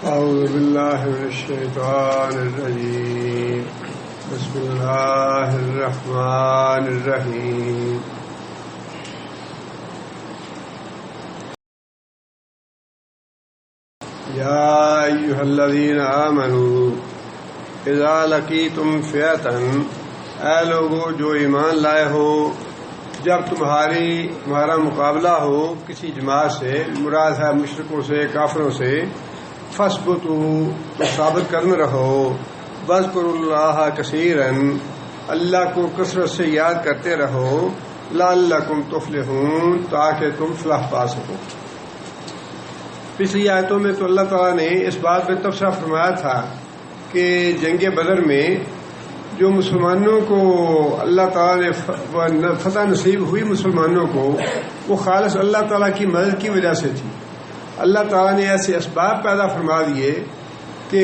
أعوذ بالله من الشيطان الرجيم. بسم الله الرحمن الرحيم. يا أيها الذين آمنوا إذا لقيتم فئة، اے لوگو جو ایمان لائے ہو، جب تمہارا مقابلہ ہو کسی جماعت سے، مراد ہے مشرکوں سے، کافروں سے، فَاثْبُتُوا تو ثابت قدم رہو، وَاذْكُرُوا اللَّهَ كَثِيرًا اللہ کو کثرت سے یاد کرتے رہو، لَعَلَّكُمْ تُفْلِحُونَ تاکہ تم فلاح پا سکو۔ پچھلی آیتوں میں تو اللہ تعالیٰ نے اس بات پہ تبصرہ فرمایا تھا کہ جنگ بدر میں جو مسلمانوں کو اللہ تعالیٰ نے فتح نصیب ہوئی، مسلمانوں کو وہ خالص اللہ تعالیٰ کی مدد کی وجہ سے تھی۔ اللہ تعالیٰ نے ایسے اسباب پیدا فرما دیے کہ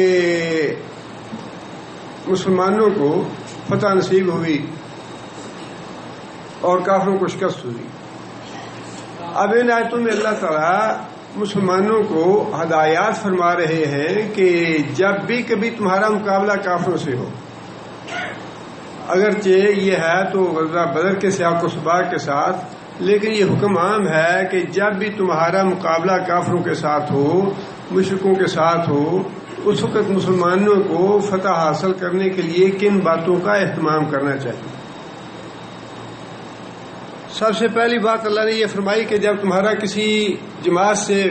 مسلمانوں کو فتح نصیب ہوئی اور کافروں کو شکست ہوئی۔ اب ان آیتوں میں اللہ تعالیٰ مسلمانوں کو ہدایات فرما رہے ہیں کہ جب بھی کبھی تمہارا مقابلہ کافروں سے ہو، اگرچہ یہ ہے تو غزوہ بدر کے سیاق و سباق کے ساتھ، لیکن یہ حکم عام ہے کہ جب بھی تمہارا مقابلہ کافروں کے ساتھ ہو، مشرکوں کے ساتھ ہو، اس وقت مسلمانوں کو فتح حاصل کرنے کے لیے کن باتوں کا اہتمام کرنا چاہیے۔ سب سے پہلی بات اللہ نے یہ فرمائی کہ جب تمہارا کسی جماعت سے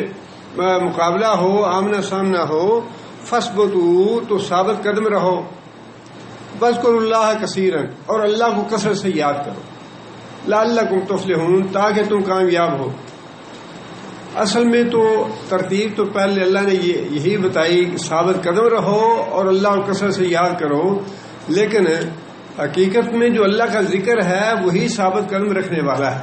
مقابلہ ہو، آمنا سامنا ہو، فَاثْبُتُوا تو ثابت قدم رہو، وَاذْكُرُوا اللَّهَ كَثِيرًا اور اللہ کو کثرت سے یاد کرو، لَعَلَّكُمْ تُفْلِحُونَ تاکہ تم کامیاب ہو۔ اصل میں تو ترتیب تو پہلے اللہ نے یہی بتائی کہ ثابت قدم رہو اور اللہ کو کثرت سے یاد کرو، لیکن حقیقت میں جو اللہ کا ذکر ہے وہی ثابت قدم رکھنے والا ہے۔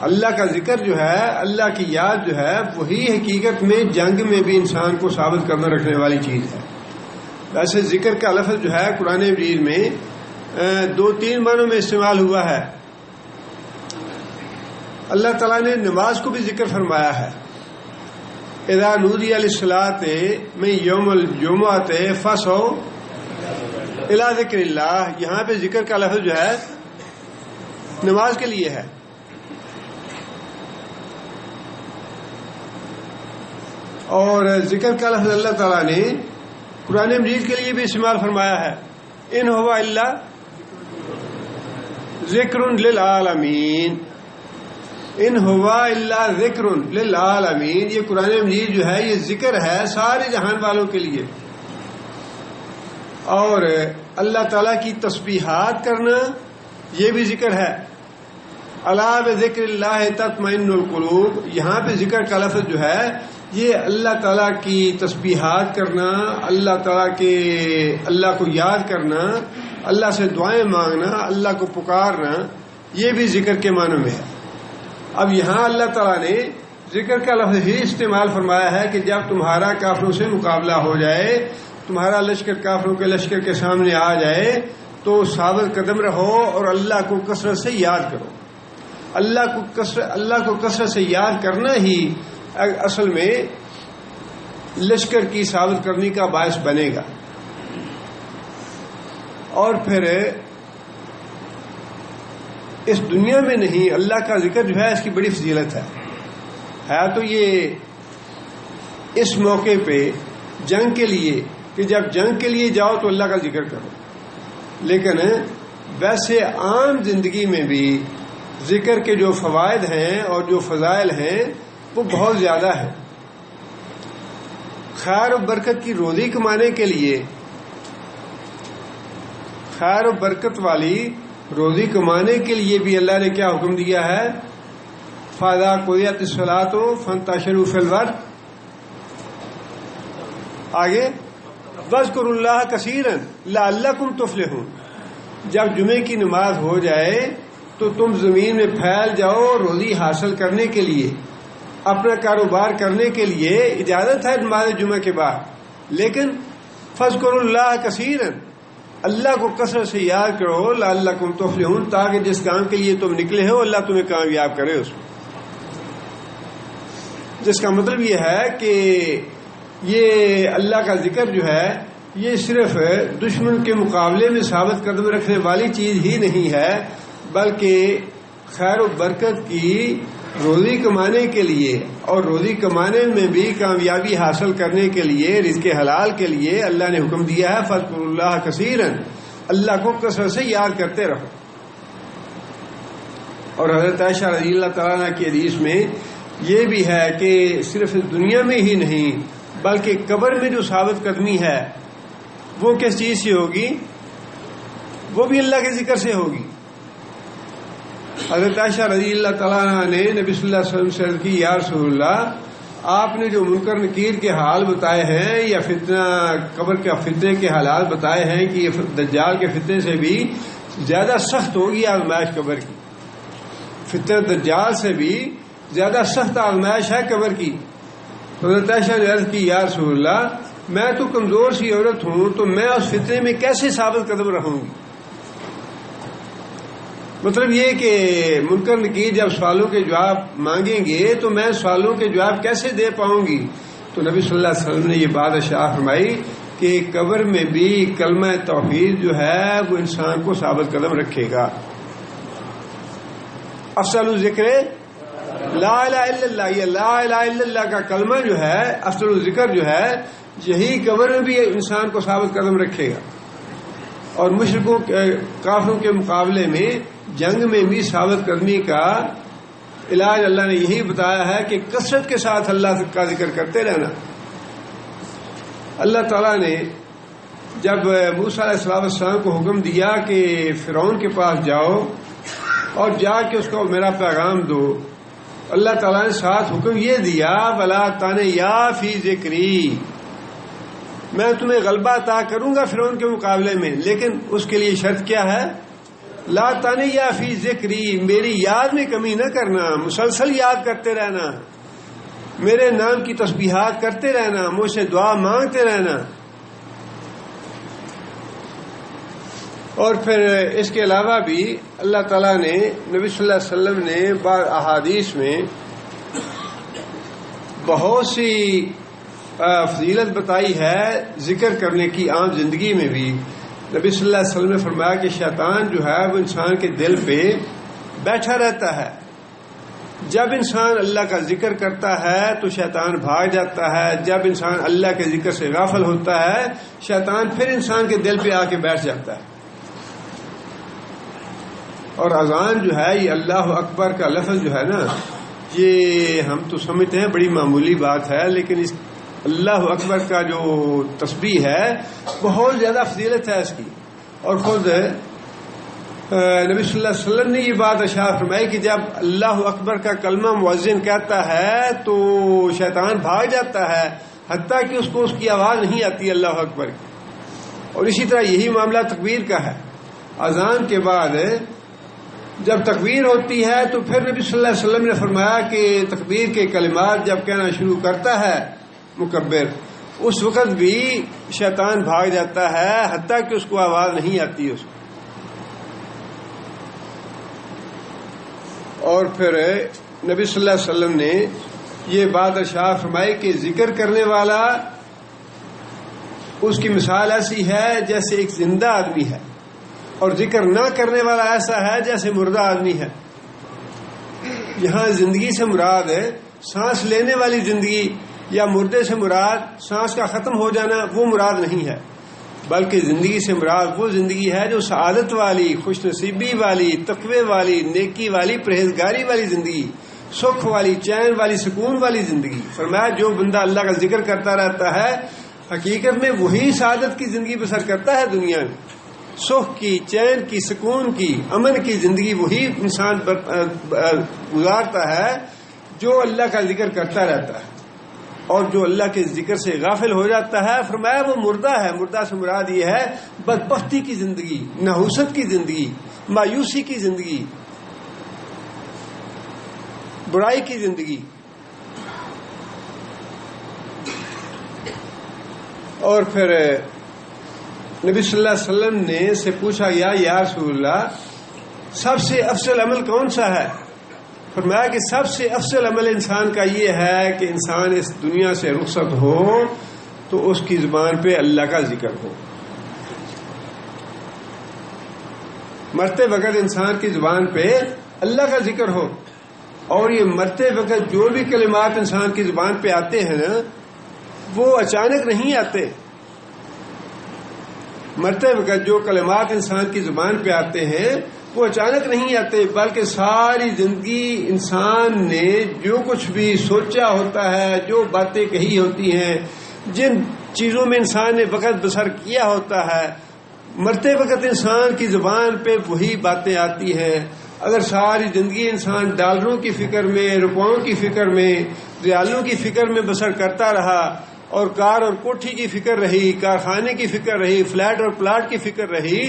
اللہ کا ذکر جو ہے، اللہ کی یاد جو ہے، وہی حقیقت میں جنگ میں بھی انسان کو ثابت قدم رکھنے والی چیز ہے۔ ویسے ذکر کا لفظ جو ہے قرآن مجید میں دو تین معنوں میں استعمال ہوا ہے۔ اللہ تعالیٰ نے نماز کو بھی ذکر فرمایا ہے، اذا نودی للصلاۃ من یوم الجمعۃ فاسعوا الی ذکر اللہ، یہاں پہ ذکر کا لفظ جو ہے نماز کے لیے ہے۔ اور ذکر کا لفظ اللہ تعالیٰ نے قرآن مجید کے لیے بھی استعمال فرمایا ہے، ان هو الا ذکر للعالمین، ان ہوا الا ذکر للعالمین، یہ قرآن مجید جو ہے یہ ذکر ہے سارے جہان والوں کے لیے۔ اور اللہ تعالیٰ کی تسبیحات کرنا یہ بھی ذکر ہے، الا بذکر اللہ تطمئن القلوب، یہاں پہ ذکر کا لفظ جو ہے یہ اللہ تعالیٰ کی تسبیحات کرنا، اللہ کو یاد کرنا، اللہ سے دعائیں مانگنا، اللہ کو پکارنا، یہ بھی ذکر کے معنوں میں ہے۔ اب یہاں اللہ تعالیٰ نے ذکر کا لفظ ہی استعمال فرمایا ہے کہ جب تمہارا کافروں سے مقابلہ ہو جائے، تمہارا لشکر کافروں کے لشکر کے سامنے آ جائے تو ثابت قدم رہو اور اللہ کو کثرت سے یاد کرو۔ اللہ کو کثرت سے یاد کرنا ہی اصل میں لشکر کی ثابت کرنے کا باعث بنے گا۔ اور پھر اس دنیا میں نہیں، اللہ کا ذکر جو ہے اس کی بڑی فضیلت ہے تو یہ اس موقع پہ جنگ کے لیے کہ جب جنگ کے لیے جاؤ تو اللہ کا ذکر کرو، لیکن ویسے عام زندگی میں بھی ذکر کے جو فوائد ہیں اور جو فضائل ہیں وہ بہت زیادہ ہے۔ خیر و برکت کی روزی کمانے کے لیے، خیر و برکت والی روزی کمانے کے لیے بھی اللہ نے کیا حکم دیا ہے؟ فَإِذَا قُضِيَتِ الصَّلَاةُ فَانتَشِرُوا فِي الْأَرْضِ، آگے وَاذْكُرُوا اللَّهَ كَثِيرًا لَعَلَّكُمْ تُفْلِحُونَ، جب جمعے کی نماز ہو جائے تو تم زمین میں پھیل جاؤ روزی حاصل کرنے کے لیے، اپنا کاروبار کرنے کے لیے اجازت ہے نماز جمعہ کے بعد، لیکن فَاذْكُرُوا اللَّهَ كَثِيرًا اللہ کو کثرت سے یاد کرو، لعلکم تفلحون تاکہ جس کام کے لیے تم نکلے ہو اللہ تمہیں کامیاب کرے اس میں۔ جس کا مطلب یہ ہے کہ یہ اللہ کا ذکر جو ہے یہ صرف دشمن کے مقابلے میں ثابت قدم رکھنے والی چیز ہی نہیں ہے، بلکہ خیر و برکت کی روزی کمانے کے لیے اور روزی کمانے میں بھی کامیابی حاصل کرنے کے لیے، رزق حلال کے لیے اللہ نے حکم دیا ہے فاذکروا اللہ کثیرا، اللہ کو کثرت سے یاد کرتے رہو۔ اور حضرت عائشہ رضی اللہ تعالیٰ عنہ کی حدیث میں یہ بھی ہے کہ صرف دنیا میں ہی نہیں بلکہ قبر میں جو ثابت قدمی ہے وہ کس چیز سے ہوگی؟ وہ بھی اللہ کے ذکر سے ہوگی۔ حضرت عائشہ رضی اللہ تعالیٰ عنہ نے نبی صلی اللہ علیہ وسلم سے عرض کی، یا رسول اللہ آپ نے جو منکر نکیر کے حال بتائے ہیں یا فتنہ قبر کے فتنے کے حالات بتائے ہیں کہ یہ دجال کے فتنے سے بھی زیادہ سخت ہوگی آزمائش قبر کی، فتنہ دجال سے بھی زیادہ سخت آزمائش ہے قبر کی۔ حضرت عائشہ نے عرض کی، یا رسول اللہ میں تو کمزور سی عورت ہوں تو میں اس فتنے میں کیسے ثابت قدم رہوں گی؟ مطلب یہ کہ منکر نکیر جب سوالوں کے جواب مانگیں گے تو میں سوالوں کے جواب کیسے دے پاؤں گی؟ تو نبی صلی اللہ علیہ وسلم نے یہ بات ارشاد فرمائی کہ قبر میں بھی کلمہ توحید جو ہے وہ انسان کو ثابت قدم رکھے گا۔ افضل ذکر لا الہ الا اللہ، یہ لا الہ الا اللہ کا کلمہ جو ہے، افضل ذکر جو ہے، یہی قبر میں بھی انسان کو ثابت قدم رکھے گا۔ اور مشرکوں کافروں کے مقابلے میں جنگ میں بھی ثابت قدمی کا علاج اللہ نے یہی بتایا ہے کہ کثرت کے ساتھ اللہ کا ذکر کرتے رہنا۔ اللہ تعالیٰ نے جب موسیٰ علیہ السلام کو حکم دیا کہ فرعون کے پاس جاؤ اور جا کے اس کو میرا پیغام دو، اللہ تعالیٰ نے ساتھ حکم یہ دیا وَلَا تَنَيَّا فِي ذِكْرِي، میں تمہیں غلبہ عطا کروں گا فرعون کے مقابلے میں، لیکن اس کے لیے شرط کیا ہے؟ لا تَنَيَّا فِي ذِكْرِي، میری یاد میں کمی نہ کرنا، مسلسل یاد کرتے رہنا، میرے نام کی تسبیحات کرتے رہنا، مجھ سے دعا مانگتے رہنا۔ اور پھر اس کے علاوہ بھی اللہ تعالیٰ نے نبی صلی اللہ علیہ وسلم نے بعض احادیث میں بہت سی فضیلت بتائی ہے ذکر کرنے کی عام زندگی میں بھی۔ نبی صلی اللہ علیہ وسلم نے فرمایا کہ شیطان جو ہے وہ انسان کے دل پہ بیٹھا رہتا ہے، جب انسان اللہ کا ذکر کرتا ہے تو شیطان بھاگ جاتا ہے، جب انسان اللہ کے ذکر سے غافل ہوتا ہے شیطان پھر انسان کے دل پہ آ کے بیٹھ جاتا ہے۔ اور اذان جو ہے یہ اللہ اکبر کا لفظ جو ہے نا، یہ ہم تو سمجھتے ہیں بڑی معمولی بات ہے، لیکن اس اللہ اکبر کا جو تسبیح ہے بہت زیادہ فضیلت ہے اس کی۔ اور خود نبی صلی اللہ علیہ وسلم نے یہ بات ارشاد فرمائی کہ جب اللہ اکبر کا کلمہ مؤذن کہتا ہے تو شیطان بھاگ جاتا ہے، حتیٰ کہ اس کو اس کی آواز نہیں آتی اللہ اکبر کی۔ اور اسی طرح یہی معاملہ تکبیر کا ہے، اذان کے بعد جب تکبیر ہوتی ہے تو پھر نبی صلی اللہ علیہ وسلم نے فرمایا کہ تکبیر کے کلمات جب کہنا شروع کرتا ہے مکبر، اس وقت بھی شیطان بھاگ جاتا ہے، حتیٰ کہ اس کو آواز نہیں آتی اس کو۔ اور پھر نبی صلی اللہ علیہ وسلم نے یہ بات ارشاد فرمائی کہ ذکر کرنے والا اس کی مثال ایسی ہے جیسے ایک زندہ آدمی ہے، اور ذکر نہ کرنے والا ایسا ہے جیسے مردہ آدمی ہے۔ یہاں زندگی سے مراد ہے سانس لینے والی زندگی، یا مردے سے مراد سانس کا ختم ہو جانا، وہ مراد نہیں ہے، بلکہ زندگی سے مراد وہ زندگی ہے جو سعادت والی، خوش نصیبی والی، تقوی والی، نیکی والی، پرہیزگاری والی زندگی، سکھ والی، چین والی، سکون والی زندگی۔ فرمایا جو بندہ اللہ کا ذکر کرتا رہتا ہے حقیقت میں وہی سعادت کی زندگی بسر کرتا ہے دنیا میں، سکھ کی، چین کی، سکون کی، امن کی زندگی وہی انسان گزارتا ہے جو اللہ کا ذکر کرتا رہتا ہے۔ اور جو اللہ کے ذکر سے غافل ہو جاتا ہے فرمایا وہ مردہ ہے۔ مردہ سے مراد یہ ہے بدبختی کی زندگی، نحوست کی زندگی، مایوسی کی زندگی، برائی کی زندگی۔ اور پھر نبی صلی اللہ علیہ وسلم نے سے پوچھا یا رسول اللہ سب سے افضل عمل کون سا ہے؟ فرمایا کہ سب سے افضل عمل انسان کا یہ ہے کہ انسان اس دنیا سے رخصت ہو تو اس کی زبان پہ اللہ کا ذکر ہو. مرتے وقت انسان کی زبان پہ اللہ کا ذکر ہو. اور یہ مرتے وقت جو بھی کلمات انسان کی زبان پہ آتے ہیں نا وہ اچانک نہیں آتے. مرتے وقت جو کلمات انسان کی زبان پہ آتے ہیں وہ اچانک نہیں آتے، بلکہ ساری زندگی انسان نے جو کچھ بھی سوچا ہوتا ہے، جو باتیں کہی ہوتی ہیں، جن چیزوں میں انسان نے وقت بسر کیا ہوتا ہے، مرتے وقت انسان کی زبان پہ وہی باتیں آتی ہیں. اگر ساری زندگی انسان ڈالروں کی فکر میں، روپوں کی فکر میں، ریالوں کی فکر میں بسر کرتا رہا اور کار اور کوٹھی کی فکر رہی، کارخانے کی فکر رہی، فلیٹ اور پلاٹ کی فکر رہی،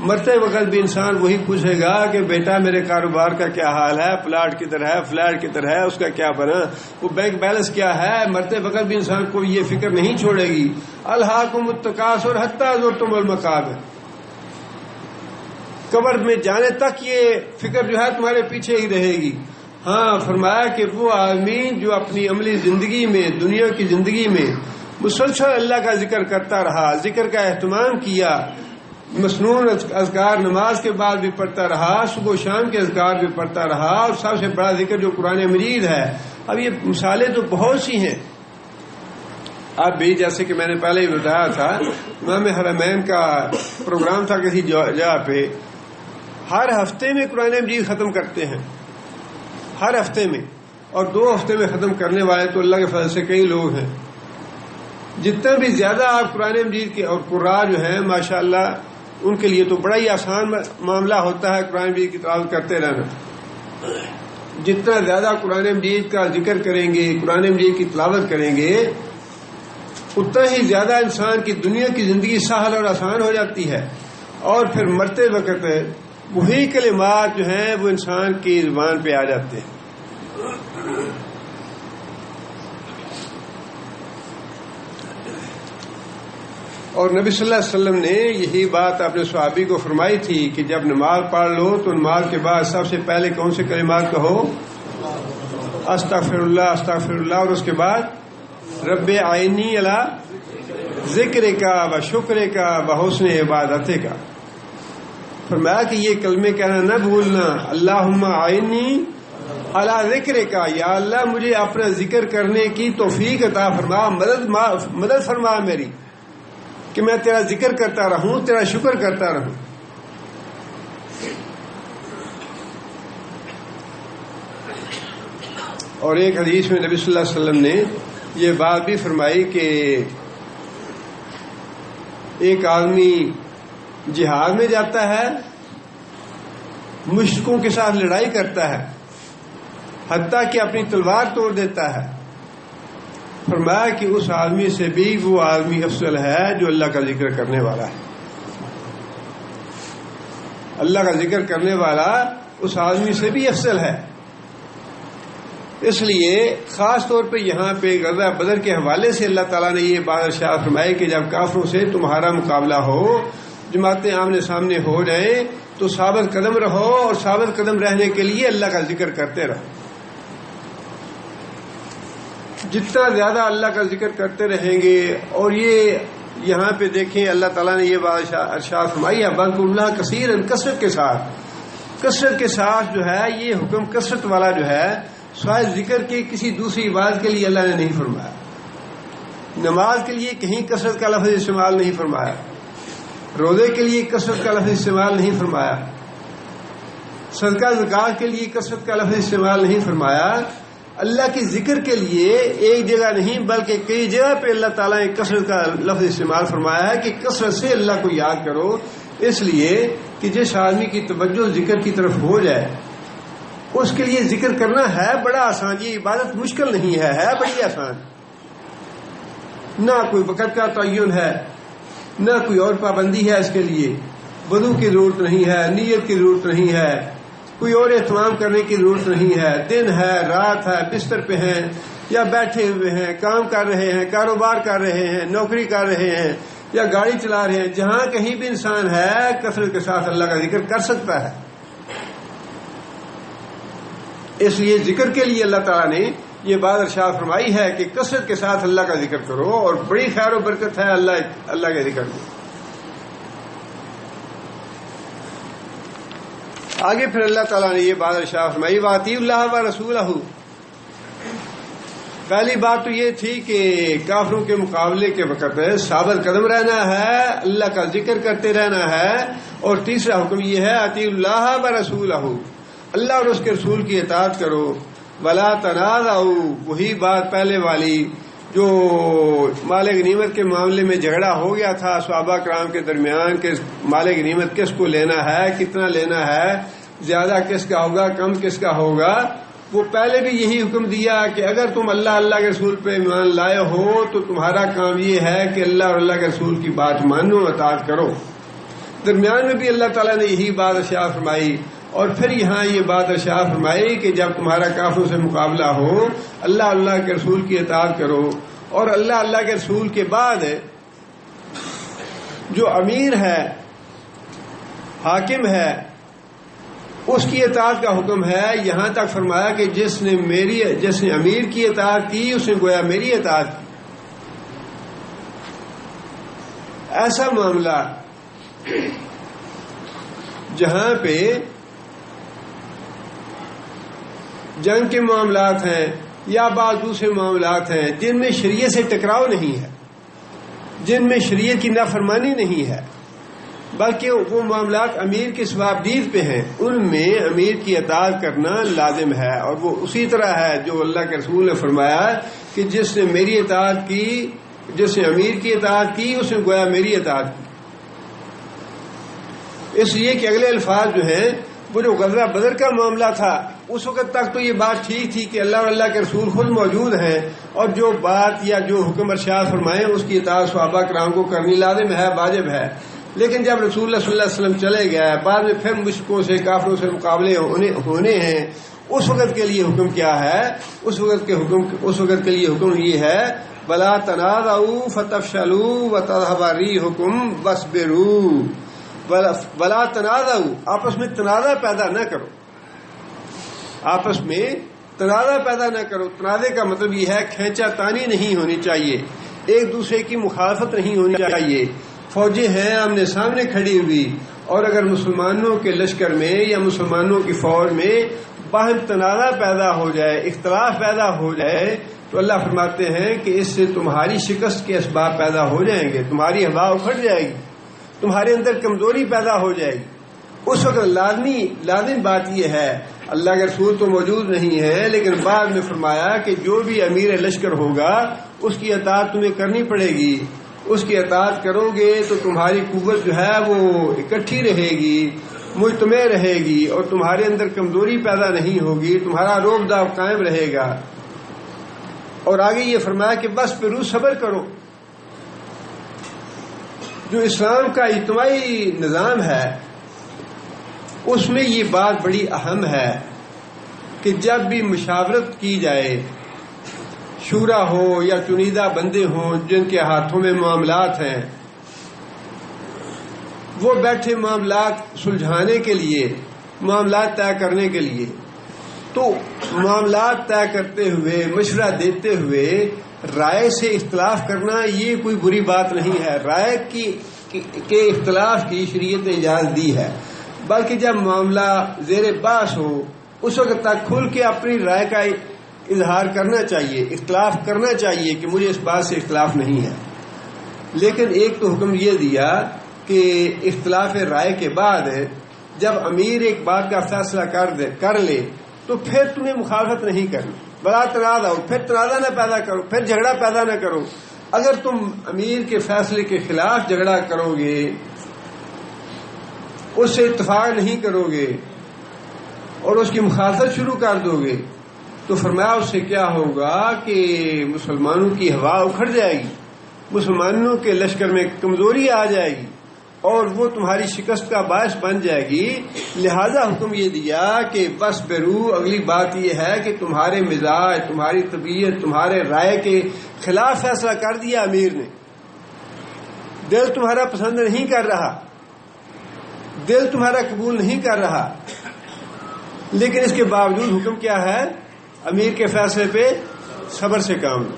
مرتے وقت بھی انسان وہی پوچھے گا کہ بیٹا میرے کاروبار کا کیا حال ہے، پلاٹ کدھر ہے، فلیٹ کدھر ہے، اس کا کیا بنا، وہ بینک بیلنس کیا ہے. مرتے وقت بھی انسان کو یہ فکر نہیں چھوڑے گی. الہاکم التکاثر حتی زرتم المقابر. قبر میں جانے تک یہ فکر جو ہے تمہارے پیچھے ہی رہے گی. ہاں فرمایا کہ وہ آدمی جو اپنی عملی زندگی میں، دنیا کی زندگی میں مسلسل اللہ کا ذکر کرتا رہا، ذکر کا اہتمام کیا، مسنون اذکار نماز کے بعد بھی پڑھتا رہا، صبح و شام کے اذکار بھی پڑھتا رہا، اور سب سے بڑا ذکر جو قرآن مجید ہے. اب یہ مثالیں تو بہت سی ہیں. اب بھی جیسے کہ میں نے پہلے ہی بتایا تھا، امام حرمین کا پروگرام تھا کسی جگہ پہ، ہر ہفتے میں قرآن مجید ختم کرتے ہیں، ہر ہفتے میں. اور 2 ہفتے میں ختم کرنے والے تو اللہ کے فضل سے کئی لوگ ہیں. جتنا بھی زیادہ آپ قرآن مجید کے اور قراء جو ہیں ماشاءاللہ ان کے لیے تو بڑا ہی آسان معاملہ ہوتا ہے قرآن مجید کی تلاوت کرتے رہنا. جتنا زیادہ قرآن مجید کا ذکر کریں گے، قرآن مجید کی تلاوت کریں گے، اتنا ہی زیادہ انسان کی دنیا کی زندگی سہل اور آسان ہو جاتی ہے. اور پھر مرتے وقت وہی کلمات جو ہیں وہ انسان کی زبان پہ آ جاتے ہیں. اور نبی صلی اللہ علیہ وسلم نے یہی بات اپنے صحابی کو فرمائی تھی کہ جب نماز پڑھ لو تو نماز کے بعد سب سے پہلے کون سے کلمات کہو؟ استغفر اللہ، استغفر اللہ. اور اس کے بعد رب اعینی علی ذکر کا و شکر کا و حسن عبادت کا. فرمایا کہ یہ کلمے کہنا نہ بھولنا. اللہم اعینی علی ذکر کا، یا اللہ مجھے اپنا ذکر کرنے کی توفیق عطا فرما، مدد فرما میری، کہ میں تیرا ذکر کرتا رہوں، تیرا شکر کرتا رہوں. اور ایک حدیث میں نبی صلی اللہ علیہ وسلم نے یہ بات بھی فرمائی کہ ایک آدمی جہاد میں جاتا ہے، مشرکوں کے ساتھ لڑائی کرتا ہے، حتیٰ کہ اپنی تلوار توڑ دیتا ہے. فرمایا کہ اس آدمی سے بھی وہ آدمی افضل ہے جو اللہ کا ذکر کرنے والا ہے. اللہ کا ذکر کرنے والا اس آدمی سے بھی افضل ہے. اس لیے خاص طور پہ یہاں پہ غزوہ بدر کے حوالے سے اللہ تعالیٰ نے یہ بات ارشاد فرمائی کہ جب کافروں سے تمہارا مقابلہ ہو، جماعتیں آمنے سامنے ہو جائیں تو ثابت قدم رہو، اور ثابت قدم رہنے کے لیے اللہ کا ذکر کرتے رہو. جتنا زیادہ اللہ کا ذکر کرتے رہیں گے. اور یہ یہاں پہ دیکھیں اللہ تعالیٰ نے یہ بات ارشاد فرمائی ہے بلکہ اللہ کثیر، کثرت کے ساتھ جو ہے یہ حکم کثرت والا جو ہے سوائے ذکر کے کسی دوسری عبادت کے لیے اللہ نے نہیں فرمایا. نماز کے لیے کہیں کثرت کا لفظ استعمال نہیں فرمایا، روزے کے لیے کثرت کا لفظ استعمال نہیں فرمایا، صدقہ زکات کے لیے کثرت کا لفظ استعمال نہیں فرمایا. اللہ کے ذکر کے لیے ایک جگہ نہیں بلکہ کئی جگہ پہ اللہ تعالیٰ نے کثرت کا لفظ استعمال فرمایا ہے کہ کثرت سے اللہ کو یاد کرو. اس لیے کہ جس آدمی کی توجہ ذکر کی طرف ہو جائے اس کے لیے ذکر کرنا ہے بڑا آسان. یہ عبادت مشکل نہیں ہے بڑی آسان. نہ کوئی وقت کا تعین ہے، نہ کوئی اور پابندی ہے اس کے لیے. وضو کی ضرورت نہیں ہے، نیت کی ضرورت نہیں ہے، کوئی اور اہتمام کرنے کی ضرورت نہیں ہے. دن ہے، رات ہے، بستر پہ ہیں یا بیٹھے ہوئے ہیں، کام کر رہے ہیں، کاروبار کر رہے ہیں، نوکری کر رہے ہیں یا گاڑی چلا رہے ہیں، جہاں کہیں بھی انسان ہے کثرت کے ساتھ اللہ کا ذکر کر سکتا ہے. اس لیے ذکر کے لیے اللہ تعالیٰ نے یہ بات ارشاد فرمائی ہے کہ کثرت کے ساتھ اللہ کا ذکر کرو، اور بڑی خیر و برکت ہے اللہ کے ذکر میں۔ آگے پھر اللہ تعالیٰ نے یہ بات ارشاد فرمائی وَأَطِیعُوا اللَّهَ وَرَسُولَهُ۔ پہلی بات تو یہ تھی کہ کافروں کے مقابلے کے وقت ثابت قدم رہنا ہے، اللہ کا ذکر کرتے رہنا ہے، اور تیسرا حکم یہ ہے اطیعوا اللہ ورسولہ، اللہ اور اس کے رسول کی اطاعت کرو، ولا تنازعوا، وہی بات پہلے والی جو مال غنیمت کے معاملے میں جھگڑا ہو گیا تھا صحابہ کرام کے درمیان کہ مال غنیمت کس کو لینا ہے، کتنا لینا ہے، زیادہ کس کا ہوگا، کم کس کا ہوگا، وہ پہلے بھی یہی حکم دیا کہ اگر تم اللہ کے رسول پہ ایمان لائے ہو تو تمہارا کام یہ ہے کہ اللہ اور اللہ کے رسول کی بات مانو، اطاعت کرو۔ درمیان میں بھی اللہ تعالیٰ نے یہی بات ارشاد فرمائی، اور پھر یہاں یہ بات ارشاد فرمائی کہ جب تمہارا کافروں سے مقابلہ ہو اللہ کے رسول کی اطاعت کرو، اور اللہ کے رسول کے بعد جو امیر ہے، حاکم ہے، اس کی اطاعت کا حکم ہے۔ یہاں تک فرمایا کہ جس نے امیر کی اطاعت کی اس نے گویا میری اطاعت کی۔ ایسا معاملہ جہاں پہ جنگ کے معاملات ہیں یا بعض دوسرے معاملات ہیں جن میں شریعت سے ٹکراؤ نہیں ہے، جن میں شریعت کی نافرمانی نہیں ہے، بلکہ وہ معاملات امیر کے ثوابدید پہ ہیں، ان میں امیر کی اطاعت کرنا لازم ہے، اور وہ اسی طرح ہے جو اللہ کے رسول نے فرمایا کہ جس نے میری اطاعت کی، جس نے امیر کی اطاعت کی اس نے گویا میری اطاعت کی۔ اس لیے کہ اگلے الفاظ جو ہیں وہ جو غزوہ بدر کا معاملہ تھا اس وقت تک تو یہ بات ٹھیک تھی کہ اللہ اور اللہ کے رسول خود موجود ہیں، اور جو بات یا جو حکم ارشاد فرمائیں اس کی اطاعت صحابہ کرام کو کرنی لازم ہے، واجب ہے۔ لیکن جب رسول اللہ صلی اللہ علیہ وسلم چلے گئے، بعد میں پھر مشرکوں سے، کافروں سے مقابلے ہونے ہیں، اس وقت کے لیے حکم کیا ہے؟ اس وقت کے لیے حکم یہ ہے وَلَا تَنَازَعُوا فَتَفْشَلُوا وَتَذْهَبَ رِيحُكُمْ وَاصْبِرُوا۔ وَلَا تَنَازَعُوا، آپس میں تنازع پیدا نہ کرو، آپس میں تنازع پیدا نہ کرو۔ تنازع کا مطلب یہ ہے کھینچا تانی نہیں ہونی چاہیے، ایک دوسرے کی مخالفت نہیں ہونی چاہیے۔ فوجیں ہیں آمنے سامنے کھڑی ہوئی، اور اگر مسلمانوں کے لشکر میں یا مسلمانوں کی فوج میں باہم تنازع پیدا ہو جائے، اختلاف پیدا ہو جائے، تو اللہ فرماتے ہیں کہ اس سے تمہاری شکست کے اسباب پیدا ہو جائیں گے، تمہاری ہوا اکھڑ جائے گی، تمہارے اندر کمزوری پیدا ہو جائے گی۔ اس وقت لازم بات یہ ہے، اللہ کے رسول تو موجود نہیں ہے، لیکن بعد میں فرمایا کہ جو بھی امیر لشکر ہوگا اس کی اطاعت تمہیں کرنی پڑے گی، اس کی اطاعت کرو گے تو تمہاری قوت جو ہے وہ اکٹھی رہے گی، مجتمع رہے گی، اور تمہارے اندر کمزوری پیدا نہیں ہوگی، تمہارا روب داو قائم رہے گا۔ اور آگے یہ فرمایا کہ بس پھر صبر کرو۔ جو اسلام کا اجتماعی نظام ہے اس میں یہ بات بڑی اہم ہے کہ جب بھی مشاورت کی جائے، شورا ہو یا چنیدہ بندے ہوں جن کے ہاتھوں میں معاملات ہیں، وہ بیٹھے معاملات سلجھانے کے لیے، معاملات طے کرنے کے لیے، تو معاملات طے کرتے ہوئے، مشورہ دیتے ہوئے رائے سے اختلاف کرنا یہ کوئی بری بات نہیں ہے، رائے کے اختلاف کی شریعت نے اجازت دی ہے، بلکہ جب معاملہ زیر بحث ہو اس وقت تک کھل کے اپنی رائے کا اظہار کرنا چاہیے، اختلاف کرنا چاہیے کہ مجھے اس بات سے اختلاف نہیں ہے۔ لیکن ایک تو حکم یہ دیا کہ اختلاف رائے کے بعد جب امیر ایک بات کا فیصلہ کر لے تو پھر تمہیں مخالفت نہیں کرنی، بلا تنازع ہو، پھر تنازع نہ پیدا کرو، پھر جھگڑا پیدا نہ کرو۔ اگر تم امیر کے فیصلے کے خلاف جھگڑا کرو گے، اس سے اتفاق نہیں کرو گے اور اس کی مخالفت شروع کر دو گے تو فرمایا اس سے کیا ہوگا کہ مسلمانوں کی ہوا اکھڑ جائے گی، مسلمانوں کے لشکر میں کمزوری آ جائے گی اور وہ تمہاری شکست کا باعث بن جائے گی۔ لہذا حکم یہ دیا کہ بس برو، اگلی بات یہ ہے کہ تمہارے مزاج، تمہاری طبیعت، تمہارے رائے کے خلاف فیصلہ کر دیا امیر نے، دل تمہارا پسند نہیں کر رہا، دل تمہارا قبول نہیں کر رہا، لیکن اس کے باوجود حکم کیا ہے؟ امیر کے فیصلے پہ صبر سے کام لو.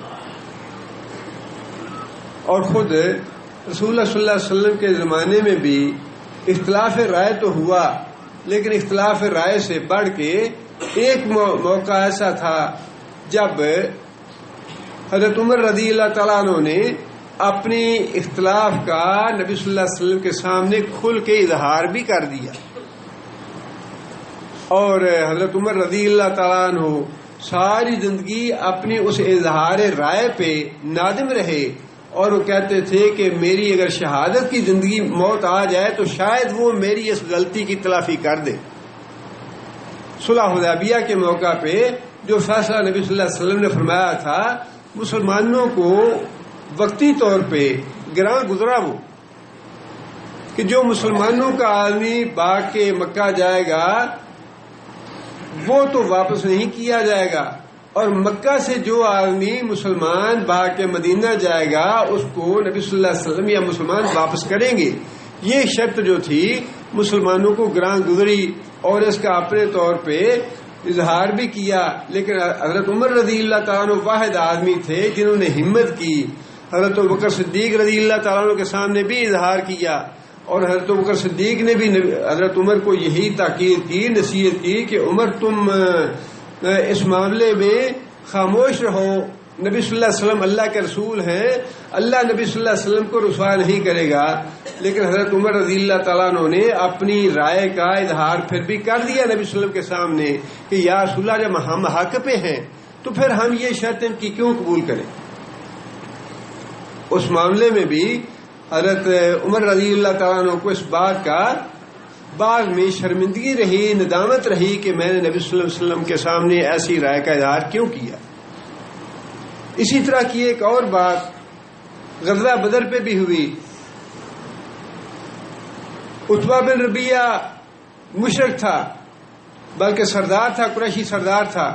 اور خود رسول اللہ صلی اللہ علیہ وسلم کے زمانے میں بھی اختلاف رائے تو ہوا، لیکن اختلاف رائے سے بڑھ کے ایک موقع ایسا تھا جب حضرت عمر رضی اللہ تعالیٰ عنہ نے اپنی اختلاف کا نبی صلی اللہ علیہ وسلم کے سامنے کھل کے اظہار بھی کر دیا، اور حضرت عمر رضی اللہ تعالیٰ عنہ ساری زندگی اپنی اس اظہار رائے پہ نادم رہے، اور وہ کہتے تھے کہ میری اگر شہادت کی زندگی موت آ جائے تو شاید وہ میری اس غلطی کی تلافی کر دے. صلح حدیبیہ کے موقع پہ جو فیصلہ نبی صلی اللہ علیہ وسلم نے فرمایا تھا، مسلمانوں کو وقتی طور پہ گراں گزرا وہ کہ جو مسلمانوں کا آدمی باغ کے مکہ جائے گا وہ تو واپس نہیں کیا جائے گا، اور مکہ سے جو آدمی مسلمان باغ کے مدینہ جائے گا اس کو نبی صلی اللہ علیہ وسلم یا مسلمان واپس کریں گے. یہ شرط جو تھی مسلمانوں کو گراں گزری، اور اس کا اپنے طور پہ اظہار بھی کیا. لیکن حضرت عمر رضی اللہ تعالیٰ عنہ واحد آدمی تھے جنہوں نے ہمت کی. حضرت ابوبکر صدیق رضی اللہ تعالیٰ عنہ کے سامنے بھی اظہار کیا، اور حضرت ابوبکر صدیق نے بھی حضرت عمر کو یہی تاکید کی، نصیحت کی کہ عمر تم اس معاملے میں خاموش رہو. نبی صلی اللہ علیہ وسلم اللہ کے رسول ہیں، اللہ نبی صلی اللہ علیہ وسلم کو رسوا نہیں کرے گا. لیکن حضرت عمر رضی اللہ تعالیٰ عنہ نے اپنی رائے کا اظہار پھر بھی کر دیا نبی صلی اللہ علیہ وسلم کے سامنے کہ یا رسول اللہ، جب ہم حق پہ ہیں تو پھر ہم یہ شرط ان کی کیوں قبول کریں. اس معاملے میں بھی حضرت عمر رضی اللہ تعالیٰ عنہ کو اس بات کا بعد میں شرمندگی رہی، ندامت رہی کہ میں نے نبی صلی اللہ علیہ وسلم کے سامنے ایسی رائے کا اظہار کیوں کیا. اسی طرح کی ایک اور بات غزوہ بدر پہ بھی ہوئی. عتبہ بن ربیعہ مشرک تھا، بلکہ سردار تھا، قریشی سردار تھا.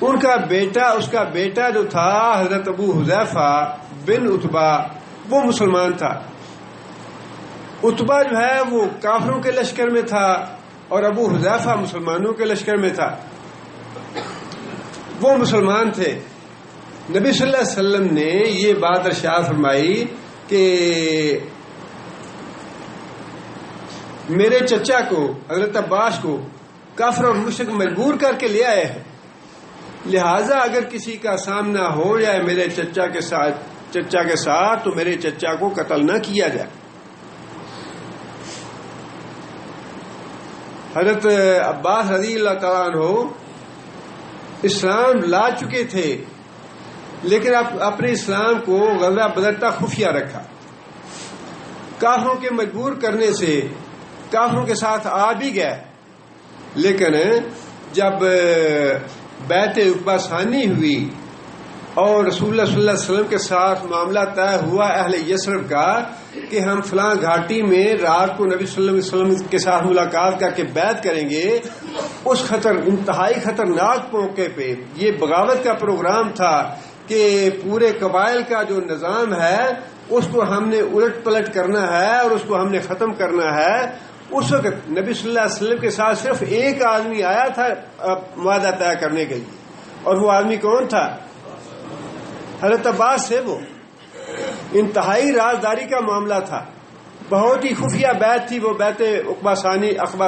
ان کا بیٹا، اس کا بیٹا جو تھا حضرت ابو حذیفہ بن عتبہ، وہ مسلمان تھا. عتبہ جو ہے وہ کافروں کے لشکر میں تھا اور ابو حذیفہ مسلمانوں کے لشکر میں تھا. وہ مسلمان تھے. نبی صلی اللہ علیہ وسلم نے یہ بات ارشاد فرمائی کہ میرے چچا کو، حضرت عباس کو، کافر اور مشرک مجبور کر کے لے آئے ہیں، لہذا اگر کسی کا سامنا ہو جائے میرے چچا کے ساتھ تو میرے چچا کو قتل نہ کیا جائے. حضرت عباس رضی اللہ تعالیٰ عنہ اسلام لا چکے تھے، لیکن اپنے اسلام کو غزوہ بدر تک خفیہ رکھا. کافروں کے مجبور کرنے سے کافروں کے ساتھ آ بھی گئے، لیکن جب بیعت عقبہ ثانی ہوئی اور رسول اللہ صلی اللہ علیہ وسلم کے ساتھ معاملہ طے ہوا اہل یثرب کا کہ ہم فلاں گھاٹی میں رات کو نبی صلی اللہ علیہ وسلم کے ساتھ ملاقات کر کے بیعت کریں گے، اس انتہائی خطرناک موقع پہ یہ بغاوت کا پروگرام تھا کہ پورے قبائل کا جو نظام ہے اس کو ہم نے الٹ پلٹ کرنا ہے اور اس کو ہم نے ختم کرنا ہے. اس وقت نبی صلی اللہ علیہ وسلم کے ساتھ صرف ایک آدمی آیا تھا معاہدہ طے کرنے کے لیے، اور وہ آدمی کون تھا؟ حضرت عباس سے. وہ انتہائی رازداری کا معاملہ تھا، بہت ہی خفیہ بیعت تھی. وہ بیعت عقبہ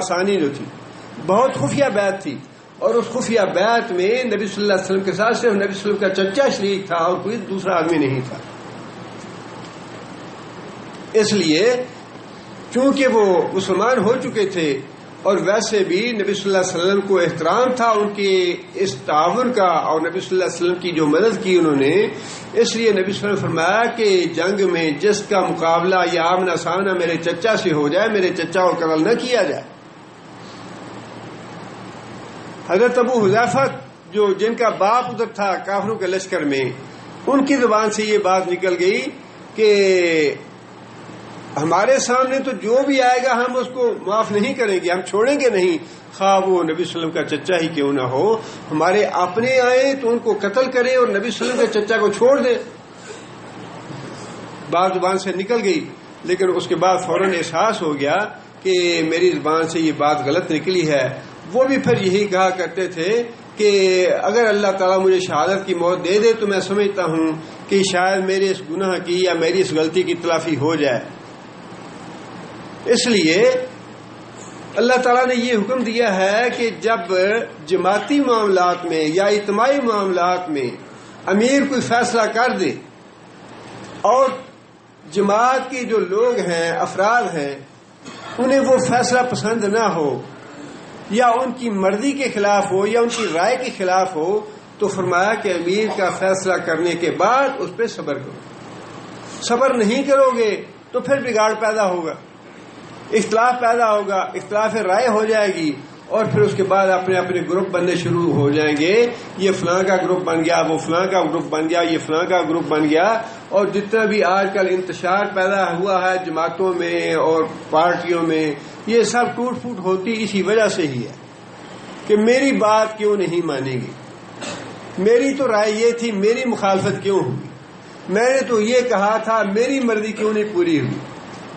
ثانی جو تھی بہت خفیہ بیعت تھی، اور اس خفیہ بیعت میں نبی صلی اللہ علیہ وسلم کے ساتھ صرف نبی صلی اللہ علیہ وسلم کا چچا شریک تھا اور کوئی دوسرا آدمی نہیں تھا. اس لیے چونکہ وہ مسلمان ہو چکے تھے اور ویسے بھی نبی صلی اللہ علیہ وسلم کو احترام تھا ان کے اس تعاون کا اور نبی صلی اللہ علیہ وسلم کی جو مدد کی انہوں نے، اس لیے نبی صلی اللہ علیہ وسلم نے فرمایا کہ جنگ میں جس کا مقابلہ یا آمنا سامنا میرے چچا سے ہو جائے، میرے چچا کو قتل نہ کیا جائے. حضرت ابو حذیفہ جن کا باپ ادھر تھا کافروں کے لشکر میں، ان کی زبان سے یہ بات نکل گئی کہ ہمارے سامنے تو جو بھی آئے گا ہم اس کو معاف نہیں کریں گے، ہم چھوڑیں گے نہیں، خواہ وہ نبی صلی اللہ علیہ وسلم کا چچا ہی کیوں نہ ہو. ہمارے اپنے آئے تو ان کو قتل کریں اور نبی صلی اللہ علیہ وسلم کے چچا کو چھوڑ دیں. بات زبان سے نکل گئی، لیکن اس کے بعد فوراً احساس ہو گیا کہ میری زبان سے یہ بات غلط نکلی ہے. وہ بھی پھر یہی کہا کرتے تھے کہ اگر اللہ تعالیٰ مجھے شہادت کی موت دے دے تو میں سمجھتا ہوں کہ شاید میرے اس گناہ کی یا میری اس غلطی کی تلافی ہو جائے. اس لیے اللہ تعالیٰ نے یہ حکم دیا ہے کہ جب جماعتی معاملات میں یا اجتماعی معاملات میں امیر کوئی فیصلہ کر دے اور جماعت کے جو لوگ ہیں، افراد ہیں، انہیں وہ فیصلہ پسند نہ ہو یا ان کی مرضی کے خلاف ہو یا ان کی رائے کے خلاف ہو، تو فرمایا کہ امیر کا فیصلہ کرنے کے بعد اس پہ صبر کرو. صبر نہیں کرو گے تو پھر بگاڑ پیدا ہوگا، اختلاف پیدا ہوگا، اختلاف رائے ہو جائے گی، اور پھر اس کے بعد اپنے اپنے گروپ بننے شروع ہو جائیں گے. یہ فلاں کا گروپ بن گیا، وہ فلاں کا گروپ بن گیا، یہ فلاں کا گروپ بن گیا. اور جتنا بھی آج کل انتشار پیدا ہوا ہے جماعتوں میں اور پارٹیوں میں، یہ سب ٹوٹ پھوٹ ہوتی اسی وجہ سے ہی ہے کہ میری بات کیوں نہیں مانے گی، میری تو رائے یہ تھی، میری مخالفت کیوں ہوئی، میں نے تو یہ کہا تھا، میری مرضی کیوں نہیں پوری ہوئی.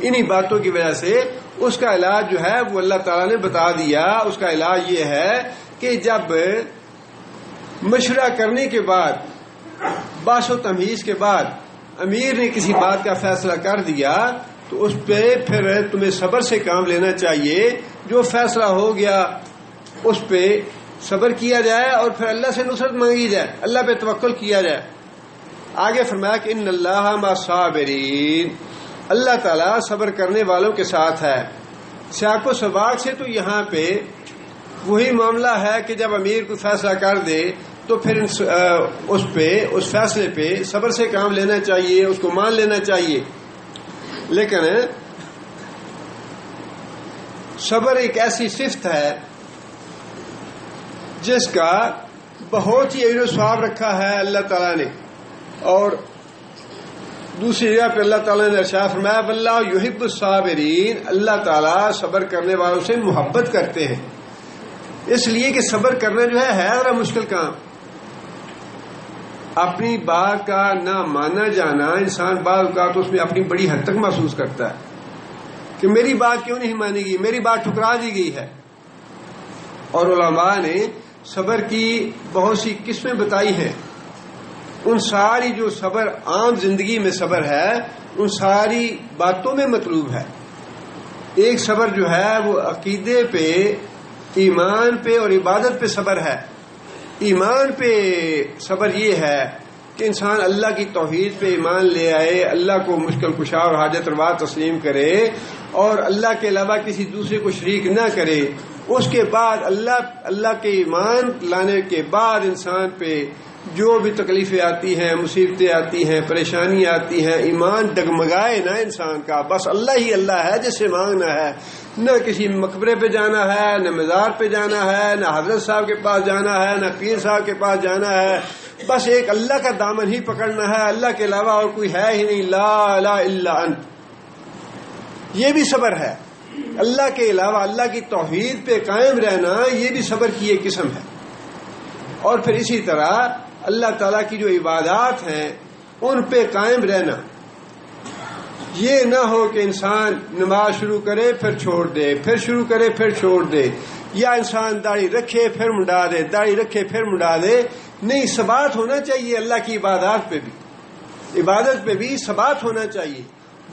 انہی باتوں کی وجہ سے اس کا علاج جو ہے وہ اللہ تعالیٰ نے بتا دیا. اس کا علاج یہ ہے کہ جب مشورہ کرنے کے بعد، بحث و تمیز کے بعد امیر نے کسی بات کا فیصلہ کر دیا تو اس پہ پھر تمہیں صبر سے کام لینا چاہیے. جو فیصلہ ہو گیا اس پہ صبر کیا جائے اور پھر اللہ سے نصرت مانگی جائے، اللہ پہ توکل کیا جائے. آگے فرمایا کہ ان اللہ مع الصابرین، اللہ تعالیٰ صبر کرنے والوں کے ساتھ ہے. سیاق و سباق سے تو یہاں پہ وہی معاملہ ہے کہ جب امیر کو فیصلہ کر دے تو پھر اس فیصلے پہ صبر سے کام لینا چاہیے، اس کو مان لینا چاہیے. لیکن صبر ایک ایسی صفت ہے جس کا بہت ہی اجر و ثواب رکھا ہے اللہ تعالیٰ نے. اور دوسری جگہ پہ اللہ تعالیٰ نے ارشاد فرمایا واللہ یحب الصابرین، اللہ تعالیٰ صبر کرنے والوں سے محبت کرتے ہیں. اس لیے کہ صبر کرنا جو ہے ذرا مشکل کام. اپنی بات کا نہ مانا جانا انسان بعض اوقات اس میں اپنی بڑی حد تک محسوس کرتا ہے کہ میری بات کیوں نہیں مانی گئی، میری بات ٹھکرا دی گئی ہے. اور علماء نے صبر کی بہت سی قسمیں بتائی ہیں. ان ساری جو صبر عام زندگی میں صبر ہے ان ساری باتوں میں مطلوب ہے. ایک صبر جو ہے وہ عقیدے پہ، ایمان پہ اور عبادت پہ صبر ہے. ایمان پہ صبر یہ ہے کہ انسان اللہ کی توحید پہ ایمان لے آئے، اللہ کو مشکل کشا اور حاجت روا تسلیم کرے اور اللہ کے علاوہ کسی دوسرے کو شریک نہ کرے. اس کے بعد اللہ کے ایمان لانے کے بعد انسان پہ جو بھی تکلیفیں آتی ہیں، مصیبتیں آتی ہیں، پریشانی آتی ہیں، ایمان ڈگمگائے نہ انسان کا، بس اللہ ہی اللہ ہے جس سے مانگنا ہے. نہ کسی مقبرے پہ جانا ہے، نہ مزار پہ جانا ہے، نہ حضرت صاحب کے پاس جانا ہے، نہ پیر صاحب کے پاس جانا ہے. بس ایک اللہ کا دامن ہی پکڑنا ہے، اللہ کے علاوہ اور کوئی ہے ہی نہیں. لا الہ الا انت، یہ بھی صبر ہے. اللہ کے علاوہ اللہ کی توحید پہ قائم رہنا یہ بھی صبر کی ایک قسم ہے. اور پھر اسی طرح اللہ تعالیٰ کی جو عبادات ہیں ان پہ قائم رہنا. یہ نہ ہو کہ انسان نماز شروع کرے پھر چھوڑ دے، پھر شروع کرے پھر چھوڑ دے، یا انسان داڑھی رکھے پھر منڈا دے، داڑھی رکھے پھر منڈا دے. نہیں، ثبات ہونا چاہیے اللہ کی عبادات پہ بھی، عبادت پہ بھی ثبات ہونا چاہیے.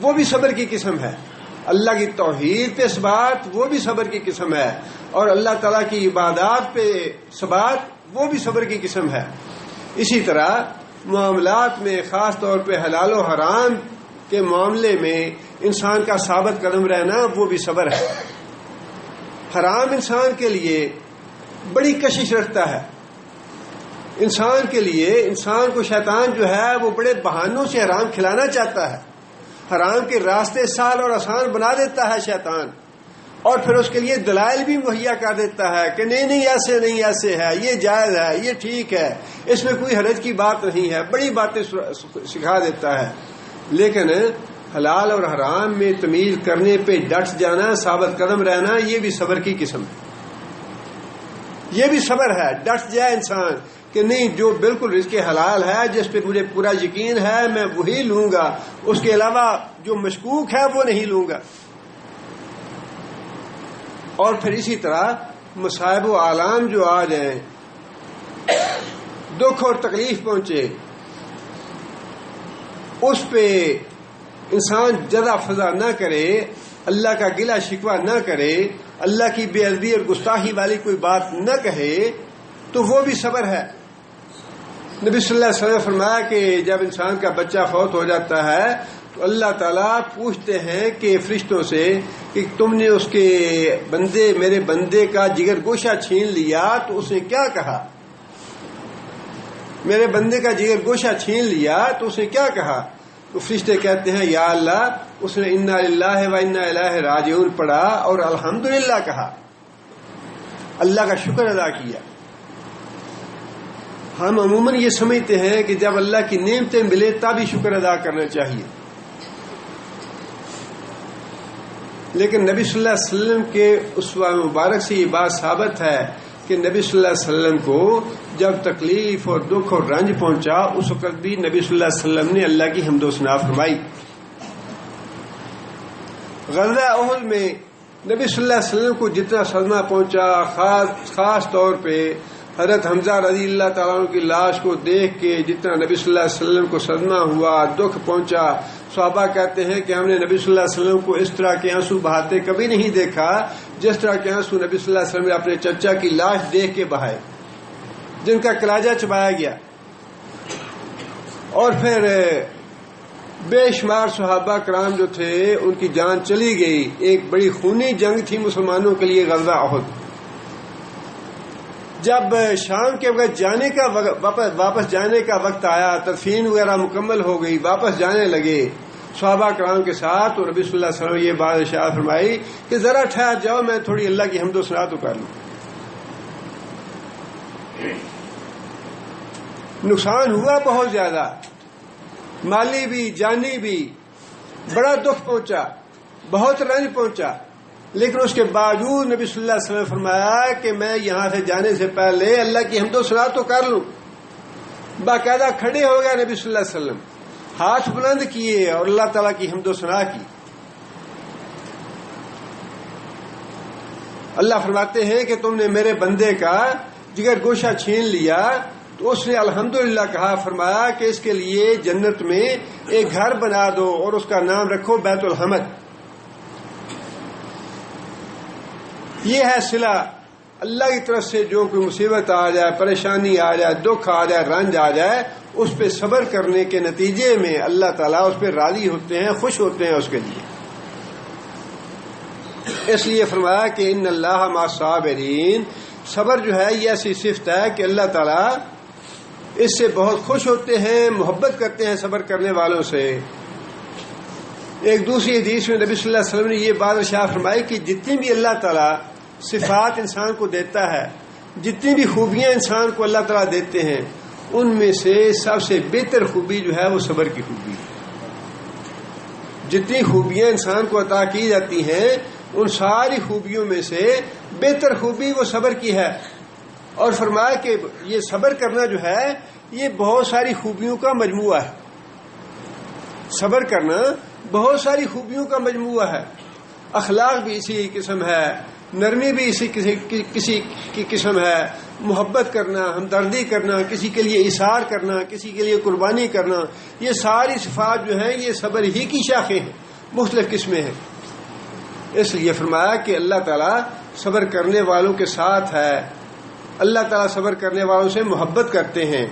وہ بھی صبر کی قسم ہے. اللہ کی توحید پہ ثبات وہ بھی صبر کی قسم ہے، اور اللہ تعالیٰ کی عبادات پہ ثبات وہ بھی صبر کی قسم ہے. اسی طرح معاملات میں خاص طور پہ حلال و حرام کے معاملے میں انسان کا ثابت قدم رہنا وہ بھی صبر ہے. حرام انسان کے لیے بڑی کشش رکھتا ہے. انسان کے لیے، انسان کو شیطان جو ہے وہ بڑے بہانوں سے حرام کھلانا چاہتا ہے. حرام کے راستے سہل اور آسان بنا دیتا ہے شیطان، اور پھر اس کے لیے دلائل بھی مہیا کر دیتا ہے کہ نہیں ایسے نہیں، ایسے ہے، یہ جائز ہے، یہ ٹھیک ہے، اس میں کوئی حرج کی بات نہیں ہے، بڑی باتیں سکھا دیتا ہے. لیکن حلال اور حرام میں تمیز کرنے پہ ڈٹ جانا، ثابت قدم رہنا، یہ بھی صبر کی قسم ہے. یہ بھی صبر ہے. ڈٹ جائے انسان کہ نہیں، جو بالکل رزق حلال ہے، جس پہ مجھے پورا یقین ہے، میں وہی لوں گا، اس کے علاوہ جو مشکوک ہے وہ نہیں لوں گا. اور پھر اسی طرح مصائب و آلام جو آ جائیں، دکھ اور تکلیف پہنچے، اس پہ انسان جزا فضا نہ کرے، اللہ کا گلہ شکوہ نہ کرے، اللہ کی بے ادبی اور گستاخی والی کوئی بات نہ کہے، تو وہ بھی صبر ہے۔ نبی صلی اللہ علیہ وسلم نے فرمایا کہ جب انسان کا بچہ فوت ہو جاتا ہے تو اللہ تعالیٰ پوچھتے ہیں کہ فرشتوں سے کہ تم نے اس کے بندے، میرے بندے کا جگر گوشہ چھین لیا تو اس نے کیا کہا؟ میرے بندے کا جگر گوشہ چھین لیا تو اس نے کیا کہا؟ تو فرشتے کہتے ہیں یا اللہ، اس نے انا للہ و انا الیہ راجعون پڑھا اور الحمدللہ کہا، اللہ کا شکر ادا کیا۔ ہم عموماً یہ سمجھتے ہیں کہ جب اللہ کی نعمتیں ملے تب ہی شکر ادا کرنا چاہیے، لیکن نبی صلی اللہ علیہ وسلم کے اسوہ مبارک سے یہ بات ثابت ہے کہ نبی صلی اللہ علیہ وسلم کو جب تکلیف اور دکھ اور رنج پہنچا اس وقت بھی نبی صلی اللہ علیہ وسلم نے اللہ کی حمد و ثنا فرمائی۔ غزوہ احد میں نبی صلی اللہ علیہ وسلم کو جتنا صدمہ پہنچا، خاص طور پہ حضرت حمزہ رضی اللہ تعالیٰ عنہ کی لاش کو دیکھ کے جتنا نبی صلی اللہ علیہ وسلم کو صدمہ ہوا، دکھ پہنچا، صحابہ کہتے ہیں کہ ہم نے نبی صلی اللہ علیہ وسلم کو اس طرح کے آنسو بہاتے کبھی نہیں دیکھا جس طرح کے آنسو نبی صلی اللہ علیہ وسلم نے اپنے چچا کی لاش دیکھ کے بہائے، جن کا کلاجہ چبایا گیا۔ اور پھر بے شمار صحابہ کرام جو تھے ان کی جان چلی گئی۔ ایک بڑی خونی جنگ تھی مسلمانوں کے لیے غزوہ احد۔ جب شام کے وقت جانے کا واپس جانے کا وقت آیا، تدفین وغیرہ مکمل ہو گئی، واپس جانے لگے صحابہ کرام کے ساتھ، اور نبی صلی اللہ علیہ وسلم نے یہ بات ارشاد فرمائی کہ ذرا ٹھہر جاؤ، میں تھوڑی اللہ کی حمد و ثنا تو کر لوں۔ نقصان ہوا بہت زیادہ، مالی بھی جانی بھی، بڑا دکھ پہنچا، بہت رنج پہنچا، لیکن اس کے باوجود نبی صلی اللہ علیہ وسلم نے فرمایا کہ میں یہاں سے جانے سے پہلے اللہ کی حمد و ثنا تو کر لوں۔ باقاعدہ کھڑے ہو گیا نبی صلی اللہ علیہ وسلم، ہاتھ بلند کیے اور اللہ تعالیٰ کی حمد و ثنا کی۔ اللہ فرماتے ہیں کہ تم نے میرے بندے کا جگر گوشہ چھین لیا تو اس نے الحمدللہ کہا، فرمایا کہ اس کے لیے جنت میں ایک گھر بنا دو اور اس کا نام رکھو بیت الحمد۔ یہ ہے صلہ، اللہ کی طرف سے جو کوئی مصیبت آ جائے، پریشانی آ جائے، دکھ آ جائے، رنج آ جائے، اس پہ صبر کرنے کے نتیجے میں اللہ تعالیٰ اس پہ راضی ہوتے ہیں، خوش ہوتے ہیں اس کے لیے۔ اس لیے فرمایا کہ ان اللہ مع الصابرین، صبر جو ہے یہ ایسی صفت ہے کہ اللہ تعالیٰ اس سے بہت خوش ہوتے ہیں، محبت کرتے ہیں صبر کرنے والوں سے۔ ایک دوسری حدیث میں نبی صلی اللہ علیہ وسلم نے یہ بات ارشاد فرمائی کہ جتنی بھی اللہ تعالیٰ صفات انسان کو دیتا ہے، جتنی بھی خوبیاں انسان کو اللہ تعالیٰ دیتے ہیں، ان میں سے سب سے بہتر خوبی جو ہے وہ صبر کی خوبی ہے۔ جتنی خوبیاں انسان کو عطا کی جاتی ہیں ان ساری خوبیوں میں سے بہتر خوبی وہ صبر کی ہے، اور فرمایا کہ یہ صبر کرنا جو ہے یہ بہت ساری خوبیوں کا مجموعہ ہے۔ صبر کرنا بہت ساری خوبیوں کا مجموعہ ہے، اخلاق بھی اسی قسم ہے، نرمی بھی اسی کسی کی قسم ہے، محبت کرنا، ہمدردی کرنا، کسی کے لیے اثار کرنا، کسی کے لیے قربانی کرنا، یہ ساری صفات جو ہیں یہ صبر ہی کی شاخیں ہیں، مختلف قسمیں ہیں۔ اس لیے فرمایا کہ اللہ تعالیٰ صبر کرنے والوں کے ساتھ ہے، اللہ تعالیٰ صبر کرنے والوں سے محبت کرتے ہیں۔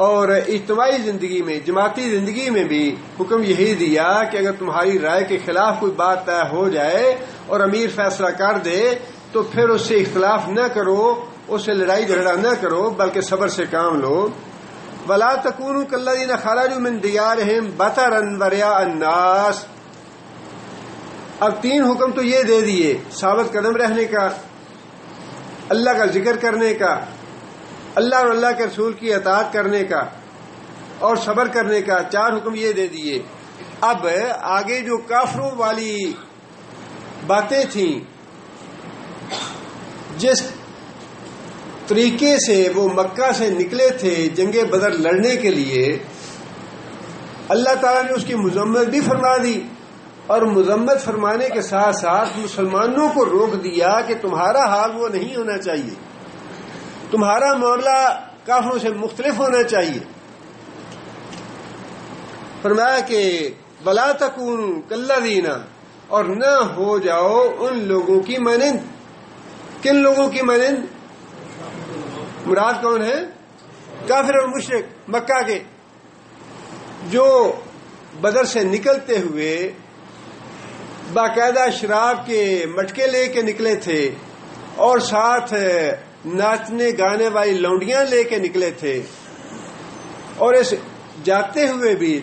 اور اجتماعی زندگی میں، جماعتی زندگی میں بھی حکم یہی دیا کہ اگر تمہاری رائے کے خلاف کوئی بات طے ہو جائے اور امیر فیصلہ کر دے تو پھر اس سے اختلاف نہ کرو، اس سے لڑائی جھگڑا نہ کرو، بلکہ صبر سے کام لو۔ وَلَا تَكُونُوا كَالَّذِينَ خَرَجُوا مِن دِيَارِهِمْ بَطَرًا وَرِئَاءَ النَّاسِ۔ اب تین حکم تو یہ دے دیے، ثابت قدم رہنے کا، اللہ کا ذکر کرنے کا، اللہ اور اللہ کے رسول کی اطاعت کرنے کا، اور صبر کرنے کا، چار حکم یہ دے دیے۔ اب آگے جو کافروں والی باتیں تھیں، جس طریقے سے وہ مکہ سے نکلے تھے جنگ بدر لڑنے کے لیے، اللہ تعالیٰ نے اس کی مذمت بھی فرما دی اور مذمت فرمانے کے ساتھ ساتھ مسلمانوں کو روک دیا کہ تمہارا حال وہ نہیں ہونا چاہیے، تمہارا معاملہ کافروں سے مختلف ہونا چاہیے۔ فرمایا کہ وَلَا تَكُونُوا كَالَّذِينَ، اور نہ ہو جاؤ ان لوگوں کی مانند۔ کن لوگوں کی مانند؟ مراد کون ہے؟ کافر اور مشرک مکہ کے، جو بدر سے نکلتے ہوئے باقاعدہ شراب کے مٹکے لے کے نکلے تھے اور ساتھ ناچنے گانے والی لونڈیاں لے کے نکلے تھے، اور اس جاتے ہوئے بھی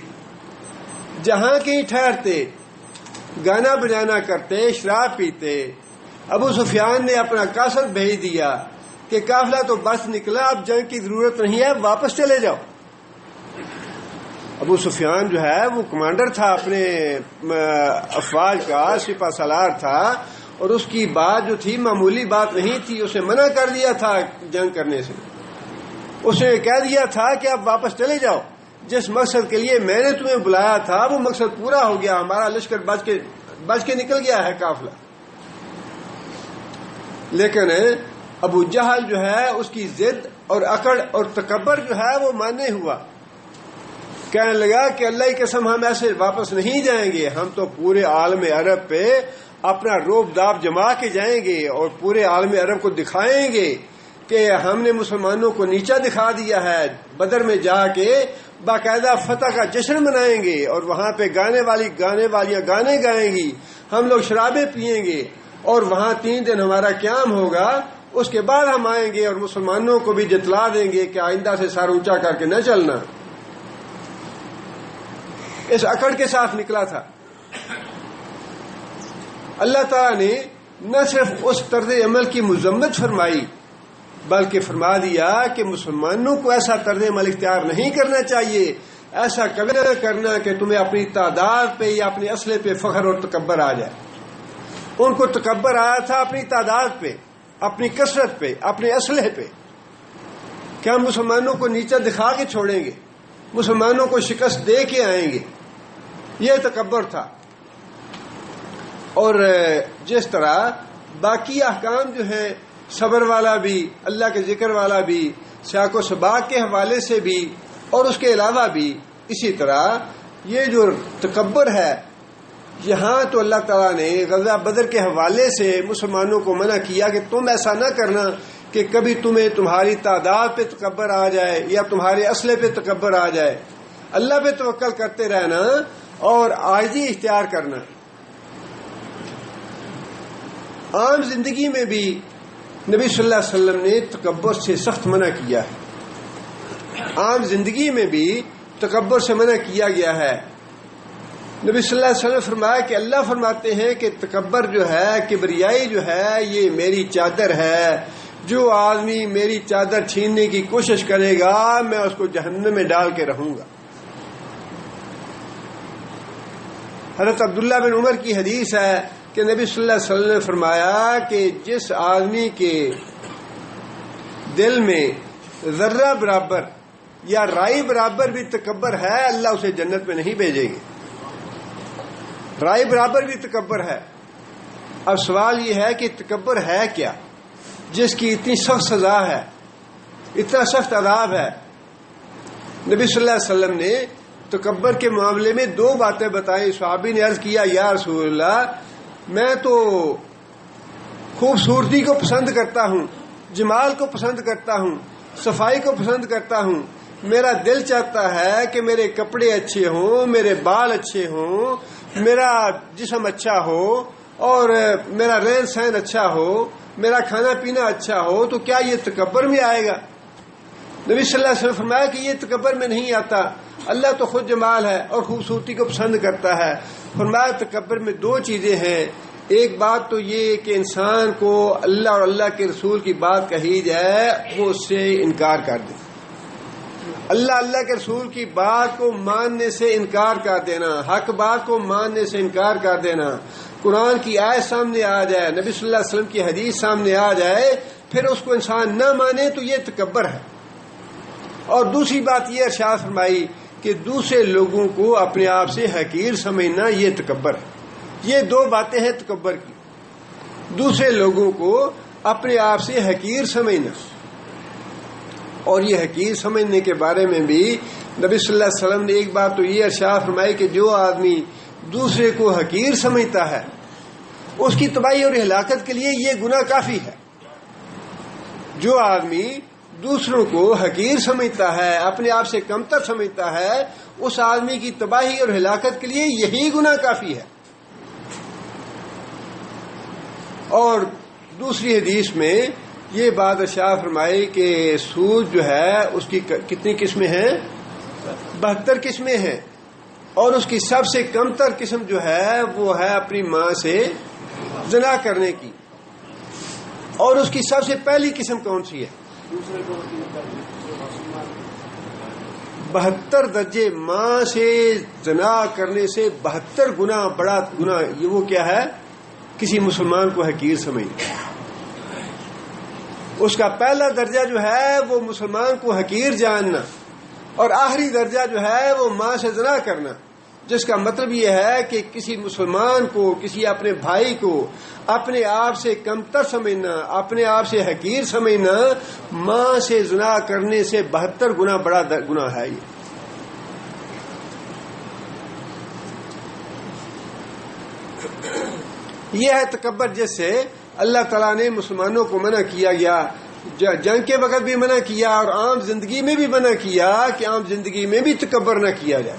جہاں کہیں ٹھہرتے گانا بجانا کرتے، شراب پیتے۔ ابو سفیان نے اپنا قاصد بھیج دیا کہ قافلہ تو بس نکلا، اب جنگ کی ضرورت نہیں ہے، واپس چلے جاؤ۔ ابو سفیان جو ہے وہ کمانڈر تھا اپنے افواج کا، سپہ سالار تھا، اور اس کی بات جو تھی معمولی بات نہیں تھی، اسے منع کر دیا تھا جنگ کرنے سے۔ اس نے کہہ دیا تھا کہ اب واپس چلے جاؤ، جس مقصد کے لیے میں نے تمہیں بلایا تھا وہ مقصد پورا ہو گیا، ہمارا لشکر بچ کے نکل گیا ہے قافلہ۔ لیکن ابو جہل جو ہے اس کی ضد اور اکڑ اور تکبر جو ہے وہ مانے ہوا، کہنے لگا کہ اللہ کی قسم ہم ایسے واپس نہیں جائیں گے، ہم تو پورے عالم عرب پہ اپنا روب داب جما کے جائیں گے اور پورے عالم عرب کو دکھائیں گے کہ ہم نے مسلمانوں کو نیچا دکھا دیا ہے۔ بدر میں جا کے باقاعدہ فتح کا جشن منائیں گے اور وہاں پہ گانے والیاں گانے گائیں گی، ہم لوگ شرابیں پیئیں گے، اور وہاں 3 دن ہمارا قیام ہوگا، اس کے بعد ہم آئیں گے اور مسلمانوں کو بھی جتلا دیں گے کہ آئندہ سے سر اونچا کر کے نہ چلنا۔ اس اکڑ کے ساتھ نکلا تھا۔ اللہ تعالیٰ نے نہ صرف اس طرز عمل کی مذمت فرمائی بلکہ فرما دیا کہ مسلمانوں کو ایسا طرز عمل اختیار نہیں کرنا چاہیے، ایسا کبھی نہ کرنا کہ تمہیں اپنی تعداد پہ یا اپنے اسلحے پہ فخر اور تکبر آ جائے۔ ان کو تکبر آیا تھا اپنی تعداد پہ، اپنی کثرت پہ، اپنے اسلحے پہ، کہ ہم مسلمانوں کو نیچا دکھا کے چھوڑیں گے، مسلمانوں کو شکست دے کے آئیں گے، یہ تکبر تھا۔ اور جس طرح باقی احکام جو ہے، صبر والا بھی، اللہ کے ذکر والا بھی، سیاق و سباق کے حوالے سے بھی، اور اس کے علاوہ بھی اسی طرح یہ جو تکبر ہے، یہاں تو اللہ تعالیٰ نے غزوہ بدر کے حوالے سے مسلمانوں کو منع کیا کہ تم ایسا نہ کرنا کہ کبھی تمہیں تمہاری تعداد پہ تکبر آ جائے یا تمہارے اسلحے پہ تکبر آ جائے۔ اللہ پہ توکل کرتے رہنا اور عاجزی اختیار کرنا۔ عام زندگی میں بھی نبی صلی اللہ علیہ وسلم نے تکبر سے سخت منع کیا ہے، عام زندگی میں بھی تکبر سے منع کیا گیا ہے۔ نبی صلی اللہ علیہ وسلم نے فرمایا کہ اللہ فرماتے ہیں کہ تکبر جو ہے، کبریائی جو ہے، یہ میری چادر ہے، جو آدمی میری چادر چھیننے کی کوشش کرے گا میں اس کو جہنم میں ڈال کے رہوں گا۔ حضرت عبداللہ بن عمر کی حدیث ہے کہ نبی صلی اللہ علیہ وسلم نے فرمایا کہ جس آدمی کے دل میں ذرہ برابر یا رائی برابر بھی تکبر ہے، اللہ اسے جنت میں نہیں بھیجے گے۔ رائی برابر بھی تکبر ہے۔ اب سوال یہ ہے کہ تکبر ہے کیا جس کی اتنی سخت سزا ہے، اتنا سخت عذاب ہے؟ نبی صلی اللہ علیہ وسلم نے تکبر کے معاملے میں 2 باتیں بتائیں۔ صحابی نے عرض کیا یا رسول اللہ، میں تو خوبصورتی کو پسند کرتا ہوں، جمال کو پسند کرتا ہوں، صفائی کو پسند کرتا ہوں، میرا دل چاہتا ہے کہ میرے کپڑے اچھے ہوں، میرے بال اچھے ہوں، میرا جسم اچھا ہو اور میرا رہن سہن اچھا ہو، میرا کھانا پینا اچھا ہو، تو کیا یہ تکبر میں آئے گا؟ نبی صلی اللہ علیہ وسلم فرمایا کہ یہ تکبر میں نہیں آتا، اللہ تو خود جمال ہے اور خوبصورتی کو پسند کرتا ہے۔ فرمایا تکبر میں 2 چیزیں ہیں، ایک بات تو یہ کہ انسان کو اللہ اور اللہ کے رسول کی بات کہی جائے وہ اس سے انکار کر دے، اللہ کے رسول کی بات کو ماننے سے انکار کر دینا، حق بات کو ماننے سے انکار کر دینا، قرآن کی آیت سامنے آ جائے، نبی صلی اللہ علیہ وسلم کی حدیث سامنے آ جائے، پھر اس کو انسان نہ مانے تو یہ تکبر ہے۔ اور دوسری بات یہ ارشاد فرمائی کہ دوسرے لوگوں کو اپنے آپ سے حقیر سمجھنا یہ تکبر ہے۔ یہ دو باتیں ہیں تکبر کی. دوسرے لوگوں کو اپنے آپ سے حقیر سمجھنا، اور یہ حقیر سمجھنے کے بارے میں بھی نبی صلی اللہ علیہ وسلم نے ایک بات تو یہ ارشاد فرمائی کہ جو آدمی دوسرے کو حقیر سمجھتا ہے اس کی تباہی اور ہلاکت کے لیے یہ گناہ کافی ہے. جو آدمی دوسروں کو حقیر سمجھتا ہے، اپنے آپ سے کمتر سمجھتا ہے، اس آدمی کی تباہی اور ہلاکت کے لیے یہی گناہ کافی ہے. اور دوسری حدیث میں یہ بات ارشاد فرمائی کہ سود جو ہے اس کی کتنی قسمیں ہیں؟ 72 قسمیں ہیں، اور اس کی سب سے کمتر قسم جو ہے وہ ہے اپنی ماں سے زنا کرنے کی. اور اس کی سب سے پہلی قسم کون سی ہے؟ 72 درجے ماں سے زنا کرنے سے 72 گنا بڑا گنا. یہ وہ کیا ہے؟ کسی مسلمان کو حقیر سمجھنا. اس کا پہلا درجہ جو ہے وہ مسلمان کو حقیر جاننا، اور آخری درجہ جو ہے وہ ماں سے زنا کرنا، جس کا مطلب یہ ہے کہ کسی مسلمان کو، کسی اپنے بھائی کو اپنے آپ سے کمتر سمجھنا، اپنے آپ سے حقیر سمجھنا، ماں سے زنا کرنے سے 72 گنا بڑا گناہ ہے. یہ ہے تکبر، جس سے اللہ تعالیٰ نے مسلمانوں کو منع کیا گیا. جنگ کے وقت بھی منع کیا اور عام زندگی میں بھی منع کیا کہ عام زندگی میں بھی تکبر نہ کیا جائے.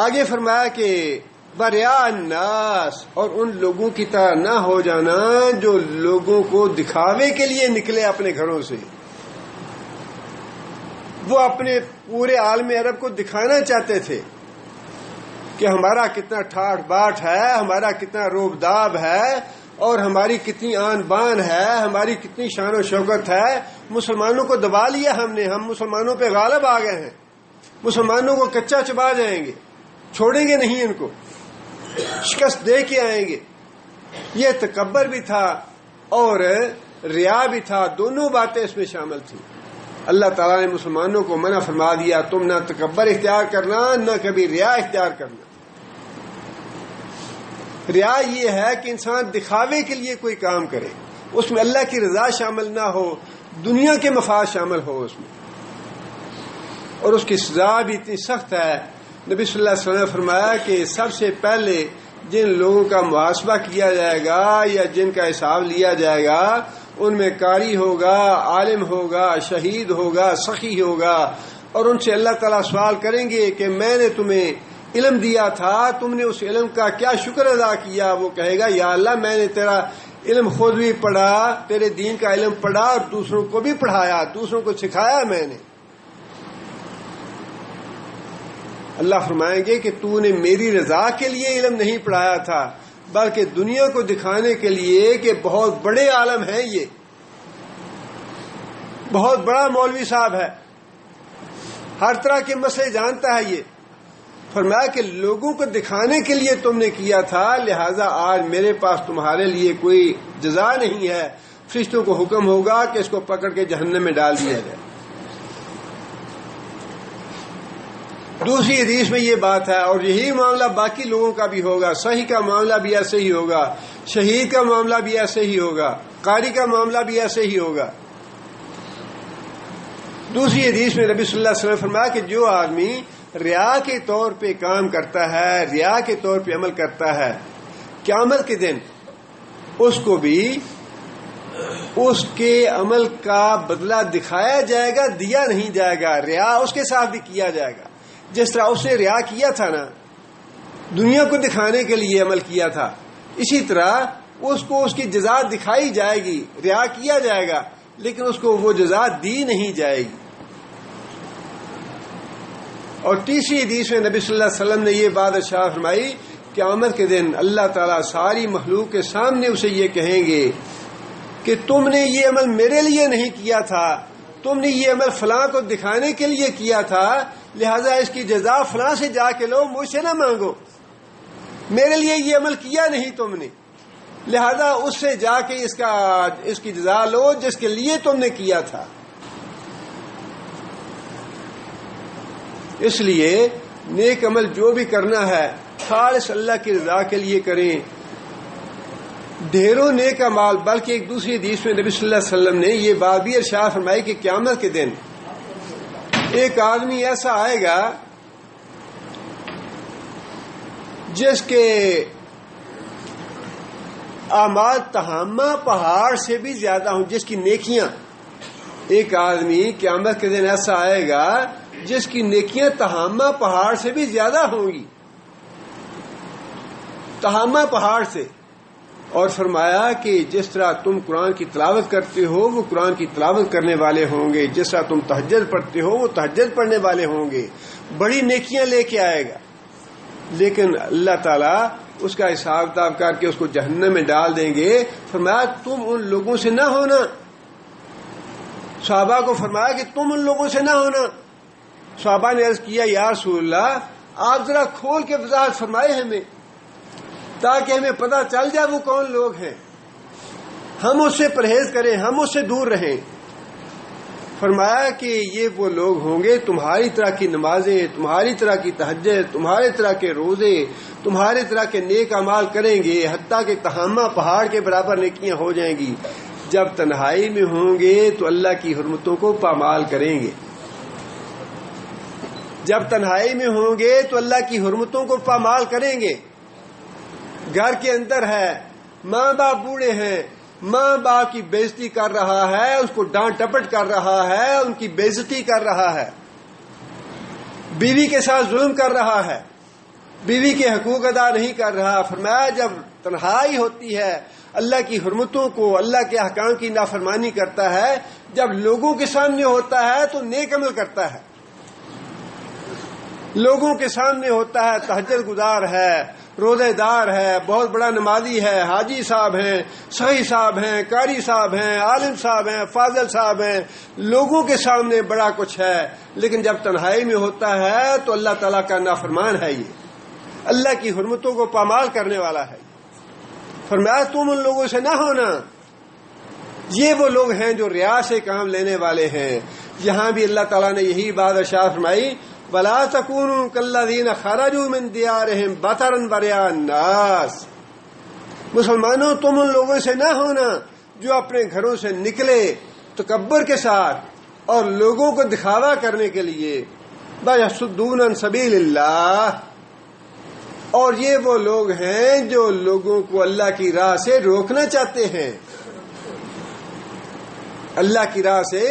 آگے فرمایا کہ بریا الناس، اور ان لوگوں کی طرح نہ ہو جانا جو لوگوں کو دکھاوے کے لیے نکلے اپنے گھروں سے. وہ اپنے پورے عالم عرب کو دکھانا چاہتے تھے کہ ہمارا کتنا ٹھاٹ باٹ ہے، ہمارا کتنا روب داب ہے، اور ہماری کتنی آن بان ہے، ہماری کتنی شان و شوکت ہے. مسلمانوں کو دبا لیا ہم نے، ہم مسلمانوں پہ غالب آ گئے ہیں، مسلمانوں کو کچا چبا جائیں گے، چھوڑیں گے نہیں، ان کو شکست دے کے آئیں گے. یہ تکبر بھی تھا اور ریا بھی تھا، دونوں باتیں اس میں شامل تھیں. اللہ تعالیٰ نے مسلمانوں کو منع فرما دیا تم نہ تکبر اختیار کرنا، نہ کبھی ریا اختیار کرنا. ریا یہ ہے کہ انسان دکھاوے کے لیے کوئی کام کرے، اس میں اللہ کی رضا شامل نہ ہو، دنیا کے مفاد شامل ہو اس میں، اور اس کی سزا بھی اتنی سخت ہے. نبی صلی اللہ علیہ وسلم نے فرمایا کہ سب سے پہلے جن لوگوں کا محاسبہ کیا جائے گا یا جن کا حساب لیا جائے گا ان میں قاری ہوگا، عالم ہوگا، شہید ہوگا، سخی ہوگا. اور ان سے اللہ تعالیٰ سوال کریں گے کہ میں نے تمہیں علم دیا تھا، تم نے اس علم کا کیا شکر ادا کیا؟ وہ کہے گا یا اللہ میں نے تیرا علم خود بھی پڑھا، تیرے دین کا علم پڑھا اور دوسروں کو بھی پڑھایا، دوسروں کو سکھایا میں نے. اللہ فرمائیں گے کہ تو نے میری رضا کے لیے علم نہیں پڑھایا تھا بلکہ دنیا کو دکھانے کے لیے کہ بہت بڑے عالم ہیں، یہ بہت بڑا مولوی صاحب ہے، ہر طرح کے مسئلے جانتا ہے. یہ فرمایا کہ لوگوں کو دکھانے کے لیے تم نے کیا تھا، لہذا آج میرے پاس تمہارے لیے کوئی جزا نہیں ہے. فرشتوں کو حکم ہوگا کہ اس کو پکڑ کے جہنم میں ڈال دیا جائے. دوسری حدیث میں یہ بات ہے، اور یہی معاملہ باقی لوگوں کا بھی ہوگا. صحیح کا معاملہ بھی ایسے ہی ہوگا، شہید کا معاملہ بھی ایسے ہی ہوگا، قاری کا معاملہ بھی ایسے ہی ہوگا. دوسری حدیث میں نبی صلی اللہ علیہ وسلم نے فرمایا کہ جو آدمی ریا کے طور پہ کام کرتا ہے، ریا کے طور پہ عمل کرتا ہے، قیامت کے دن اس کو بھی اس کے عمل کا بدلہ دکھایا جائے گا، دیا نہیں جائے گا. ریا اس کے ساتھ بھی کیا جائے گا. جس طرح اس نے ریا کیا تھا نا، دنیا کو دکھانے کے لیے عمل کیا تھا، اسی طرح اس کو اس کی جزا دکھائی جائے گی. ریا کیا جائے گا لیکن اس کو وہ جزا دی نہیں جائے گی. اور تیسری حدیث میں نبی صلی اللہ علیہ وسلم نے یہ بات ارشاد فرمائی کہ قیامت کے دن اللہ تعالیٰ ساری مخلوق کے سامنے اسے یہ کہیں گے کہ تم نے یہ عمل میرے لیے نہیں کیا تھا، تم نے یہ عمل فلاں کو دکھانے کے لیے کیا تھا، لہذا اس کی جزا فلاں سے جا کے لو، مجھ سے نہ مانگو. میرے لیے یہ عمل کیا نہیں تم نے، لہذا اس سے جا کے اس کی جزا لو جس کے لیے تم نے کیا تھا. اس لیے نیک عمل جو بھی کرنا ہے خالص اللہ کی رضا کے لیے کریں. ڈھیروں نیک اعمال. بلکہ ایک دوسری حدیث میں نبی صلی اللہ علیہ وسلم نے یہ بات بھی ارشاد فرمائی کہ قیامت کے دن ایک آدمی ایسا آئے گا جس کے اعمال تہامہ پہاڑ سے بھی زیادہ ہوں، جس کی نیکیاں. ایک آدمی قیامت کے دن ایسا آئے گا جس کی نیکیاں تہامہ پہاڑ سے بھی زیادہ ہوں گی، تہامہ پہاڑ سے. اور فرمایا کہ جس طرح تم قرآن کی تلاوت کرتے ہو وہ قرآن کی تلاوت کرنے والے ہوں گے، جس طرح تم تہجد پڑھتے ہو وہ تہجد پڑھنے والے ہوں گے، بڑی نیکیاں لے کے آئے گا. لیکن اللہ تعالیٰ اس کا حساب کتاب کر کے اس کو جہنم میں ڈال دیں گے. فرمایا تم ان لوگوں سے نہ ہونا. صحابہ کو فرمایا کہ تم ان لوگوں سے نہ ہونا. صحابہ نے عرض کیا یا رسول اللہ آپ ذرا کھول کے وضاحت فرمائے ہمیں تاکہ ہمیں پتہ چل جائے وہ کون لوگ ہیں، ہم اس سے پرہیز کریں، ہم اس سے دور رہیں. فرمایا کہ یہ وہ لوگ ہوں گے تمہاری طرح کی نمازیں، تمہاری طرح کی تہجد، تمہارے طرح کے روزے، تمہارے طرح کے نیک اعمال کریں گے حتیٰ کہ تہامہ پہاڑ کے برابر نیکیاں ہو جائیں گی. جب تنہائی میں ہوں گے تو اللہ کی حرمتوں کو پامال کریں گے. جب تنہائی میں ہوں گے تو اللہ کی حرمتوں کو پامال کریں گے. گھر کے اندر ہے، ماں باپ بوڑھے ہیں، ماں باپ کی بےزتی کر رہا ہے، اس کو ڈانٹ ٹپٹ کر رہا ہے، ان کی بےزتی کر رہا ہے، بیوی کے ساتھ ظلم کر رہا ہے، بیوی کے حقوق ادا نہیں کر رہا. فرمایا جب تنہائی ہوتی ہے اللہ کی حرمتوں کو، اللہ کے احکام کی نافرمانی کرتا ہے. جب لوگوں کے سامنے ہوتا ہے تو نیک عمل کرتا ہے، لوگوں کے سامنے ہوتا ہے تہجد گزار ہے، روزے دار ہے، بہت بڑا نمازی ہے، حاجی صاحب ہیں، صحیح صاحب ہیں، قاری صاحب ہیں، عالم صاحب ہیں، فاضل صاحب ہیں، لوگوں کے سامنے بڑا کچھ ہے. لیکن جب تنہائی میں ہوتا ہے تو اللہ تعالیٰ کا نافرمان ہے، یہ اللہ کی حرمتوں کو پامال کرنے والا ہے. فرمایا تم ان لوگوں سے نہ ہونا. یہ وہ لوگ ہیں جو ریا سے کام لینے والے ہیں. یہاں بھی اللہ تعالیٰ نے یہی بات ارشاد فرمائی وَلَا تَكُونُوا كَالَّذِينَ خَرَجُوا مِن دِيَارِهِمْ بَطَرًا وَرِئَاءَ النَّاسِ. مسلمانوں تم ان لوگوں سے نہ ہونا جو اپنے گھروں سے نکلے تکبر کے ساتھ اور لوگوں کو دکھاوا کرنے کے لیے. وَيَصُدُّونَ عَن سَبِيلِ اللَّهِ. اور یہ وہ لوگ ہیں جو لوگوں کو اللہ کی راہ سے روکنا چاہتے ہیں، اللہ کی راہ سے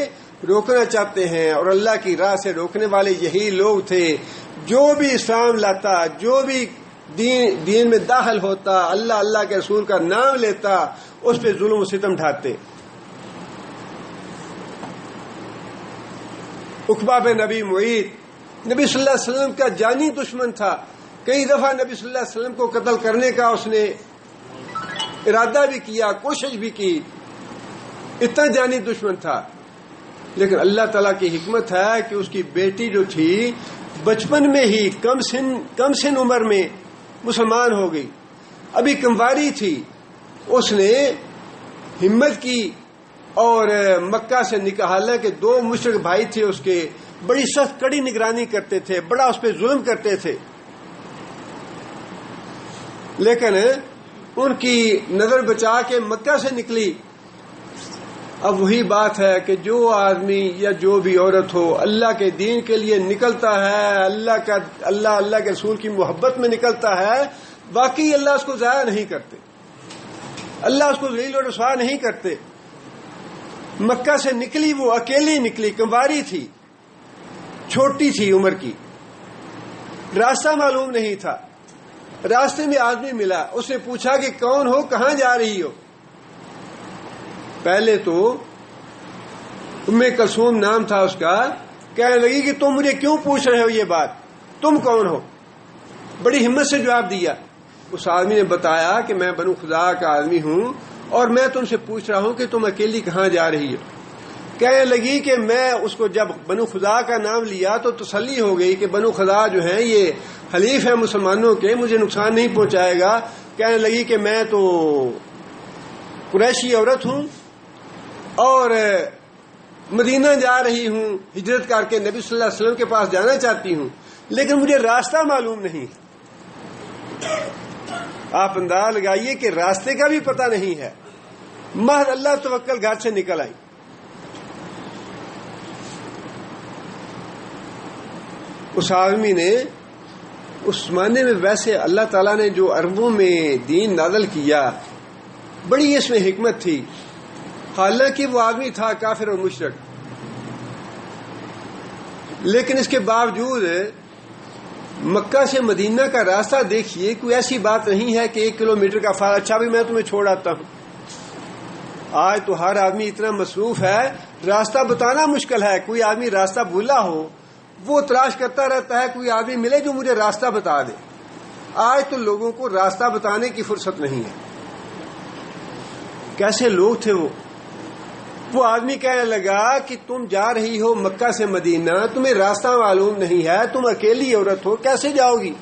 روکنا چاہتے ہیں. اور اللہ کی راہ سے روکنے والے یہی لوگ تھے جو بھی اسلام لاتا، جو بھی دین میں داخل ہوتا، اللہ کے رسول کا نام لیتا، اس پہ ظلم و ستم ڈھاتے. عقبہ بن نبی معیط نبی صلی اللہ علیہ وسلم کا جانی دشمن تھا. کئی دفعہ نبی صلی اللہ علیہ وسلم کو قتل کرنے کا اس نے ارادہ بھی کیا، کوشش بھی کی، اتنا جانی دشمن تھا. لیکن اللہ تعالیٰ کی حکمت ہے کہ اس کی بیٹی جو تھی بچپن میں ہی کم سن عمر میں مسلمان ہو گئی، ابھی کنواری تھی. اس نے ہمت کی اور مکہ سے نکاح، حالانکہ 2 مشرک بھائی تھے اس کے، بڑی سخت کڑی نگرانی کرتے تھے، بڑا اس پہ ظلم کرتے تھے، لیکن ان کی نظر بچا کے مکہ سے نکلی. اب وہی بات ہے کہ جو آدمی یا جو بھی عورت ہو اللہ کے دین کے لیے نکلتا ہے، اللہ کے رسول کی محبت میں نکلتا ہے، واقعی اللہ اس کو ضائع نہیں کرتے، اللہ اس کو ذلیل و رسوا نہیں کرتے. مکہ سے نکلی، وہ اکیلی نکلی، کنواری تھی، چھوٹی تھی عمر کی، راستہ معلوم نہیں تھا. راستے میں آدمی ملا، اس نے پوچھا کہ کون ہو، کہاں جا رہی ہو؟ پہلے تو ام کلثوم نام تھا اس کا، کہنے لگی کہ تم مجھے کیوں پوچھ رہے ہو یہ بات، تم کون ہو؟ بڑی ہمت سے جواب دیا. اس آدمی نے بتایا کہ میں بنو خزاعہ کا آدمی ہوں اور میں تم سے پوچھ رہا ہوں کہ تم اکیلی کہاں جا رہی ہو. کہنے لگی کہ میں اس کو جب بنو خزاعہ کا نام لیا تو تسلی ہو گئی کہ بنو خزاعہ جو ہیں یہ حلیف ہیں مسلمانوں کے، مجھے نقصان نہیں پہنچائے گا. کہنے لگی کہ میں تو قریشی عورت ہوں اور مدینہ جا رہی ہوں، ہجرت کر کے نبی صلی اللہ علیہ وسلم کے پاس جانا چاہتی ہوں، لیکن مجھے راستہ معلوم نہیں. آپ اندازہ لگائیے کہ راستے کا بھی پتہ نہیں ہے، محض اللہ توکل گھر سے نکل آئی۔ اس آدمی نے اس زمانے میں، ویسے اللہ تعالیٰ نے جو عربوں میں دین نازل کیا، بڑی اس میں حکمت تھی، حالانکہ وہ آدمی تھا کافر اور مشرک، لیکن اس کے باوجود مکہ سے مدینہ کا راستہ دیکھیے، کوئی ایسی بات نہیں ہے کہ 1 کلومیٹر کا فارغ، اچھا بھی میں تمہیں چھوڑ آتا ہوں۔ آج تو ہر آدمی اتنا مصروف ہے، راستہ بتانا مشکل ہے۔ کوئی آدمی راستہ بھولا ہو وہ تلاش کرتا رہتا ہے کوئی آدمی ملے جو مجھے راستہ بتا دے۔ آج تو لوگوں کو راستہ بتانے کی فرصت نہیں ہے۔ کیسے لوگ تھے وہ آدمی کہنے لگا کہ تم جا رہی ہو مکہ سے مدینہ، تمہیں راستہ معلوم نہیں ہے، تم اکیلی عورت ہو، کیسے جاؤ گی؟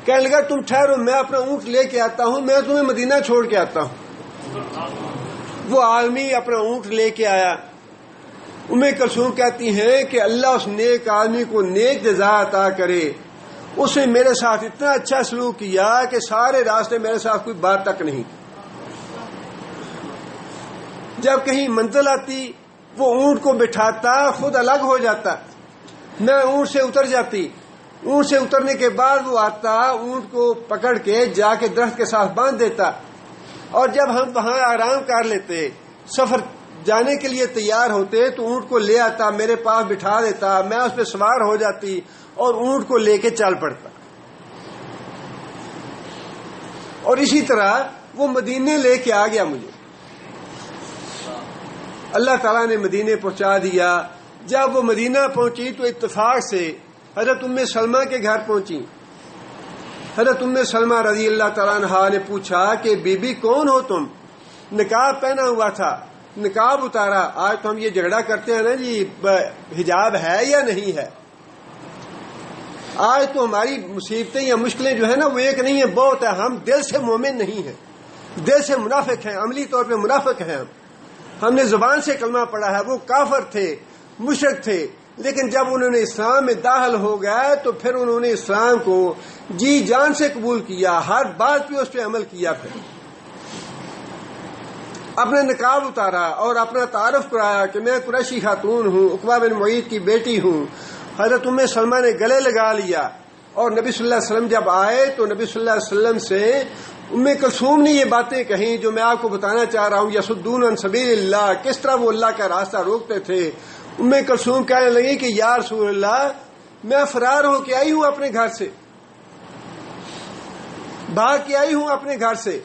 کہنے لگا تم ٹھہرو، میں اپنا اونٹ لے کے آتا ہوں، میں تمہیں مدینہ چھوڑ کے آتا ہوں۔ وہ آدمی اپنا اونٹ لے کے آیا۔ ام کلثوم کہتی ہیں کہ اللہ اس نیک آدمی کو نیک جزا عطا کرے، اس نے میرے ساتھ اتنا اچھا سلوک کیا کہ سارے راستے میرے ساتھ کوئی بات تک نہیں۔ جب کہیں منزل آتی وہ اونٹ کو بٹھاتا، خود الگ ہو جاتا، میں اونٹ سے اتر جاتی، اونٹ سے اترنے کے بعد وہ آتا، اونٹ کو پکڑ کے جا کے درخت کے ساتھ باندھ دیتا، اور جب ہم وہاں آرام کر لیتے، سفر جانے کے لیے تیار ہوتے، تو اونٹ کو لے آتا، میرے پاس بٹھا دیتا، میں اس پہ سوار ہو جاتی اور اونٹ کو لے کے چل پڑتا۔ اور اسی طرح وہ مدینے لے کے آ گیا مجھے، اللہ تعالیٰ نے مدینے پہنچا دیا۔ جب وہ مدینہ پہنچی تو اتفاق سے حضرت ام سلمہ کے گھر پہنچی۔ حضرت ام سلمہ رضی اللہ تعالیٰ عنہا نے پوچھا کہ بی بی کون ہو تم؟ نقاب پہنا ہوا تھا، نقاب اتارا۔ آج تو ہم یہ جھگڑا کرتے ہیں نا جی حجاب ہے یا نہیں ہے۔ آج تو ہماری مصیبتیں یا مشکلیں جو ہے نا وہ ایک نہیں ہے، بہت ہے۔ ہم دل سے مومن نہیں ہیں، دل سے منافق ہیں، عملی طور پہ منافق ہیں۔ ہم نے زبان سے کلمہ پڑھا ہے، وہ کافر تھے، مشرک تھے، لیکن جب انہوں نے اسلام میں داخل ہو گئے تو پھر انہوں نے اسلام کو جی جان سے قبول کیا، ہر بات پہ اس پہ عمل کیا، پھر اپنا نقاب اتارا اور اپنا تعارف کرایا کہ میں قریشی خاتون ہوں، عقبہ بن معیط کی بیٹی ہوں۔ حضرت ام سلمہ نے گلے لگا لیا، اور نبی صلی اللہ علیہ وسلم جب آئے تو نبی صلی اللہ علیہ وسلم سے ام کلثوم نے یہ باتیں کہیں جو میں آپ کو بتانا چاہ رہا ہوں، یصدون عن سبیل اللہ، کس طرح وہ اللہ کا راستہ روکتے تھے۔ ام کلثوم کہنے لگی کہ یا رسول اللہ، میں فرار ہو کے آئی ہوں اپنے گھر سے، بھاگ کے آئی ہوں اپنے گھر سے،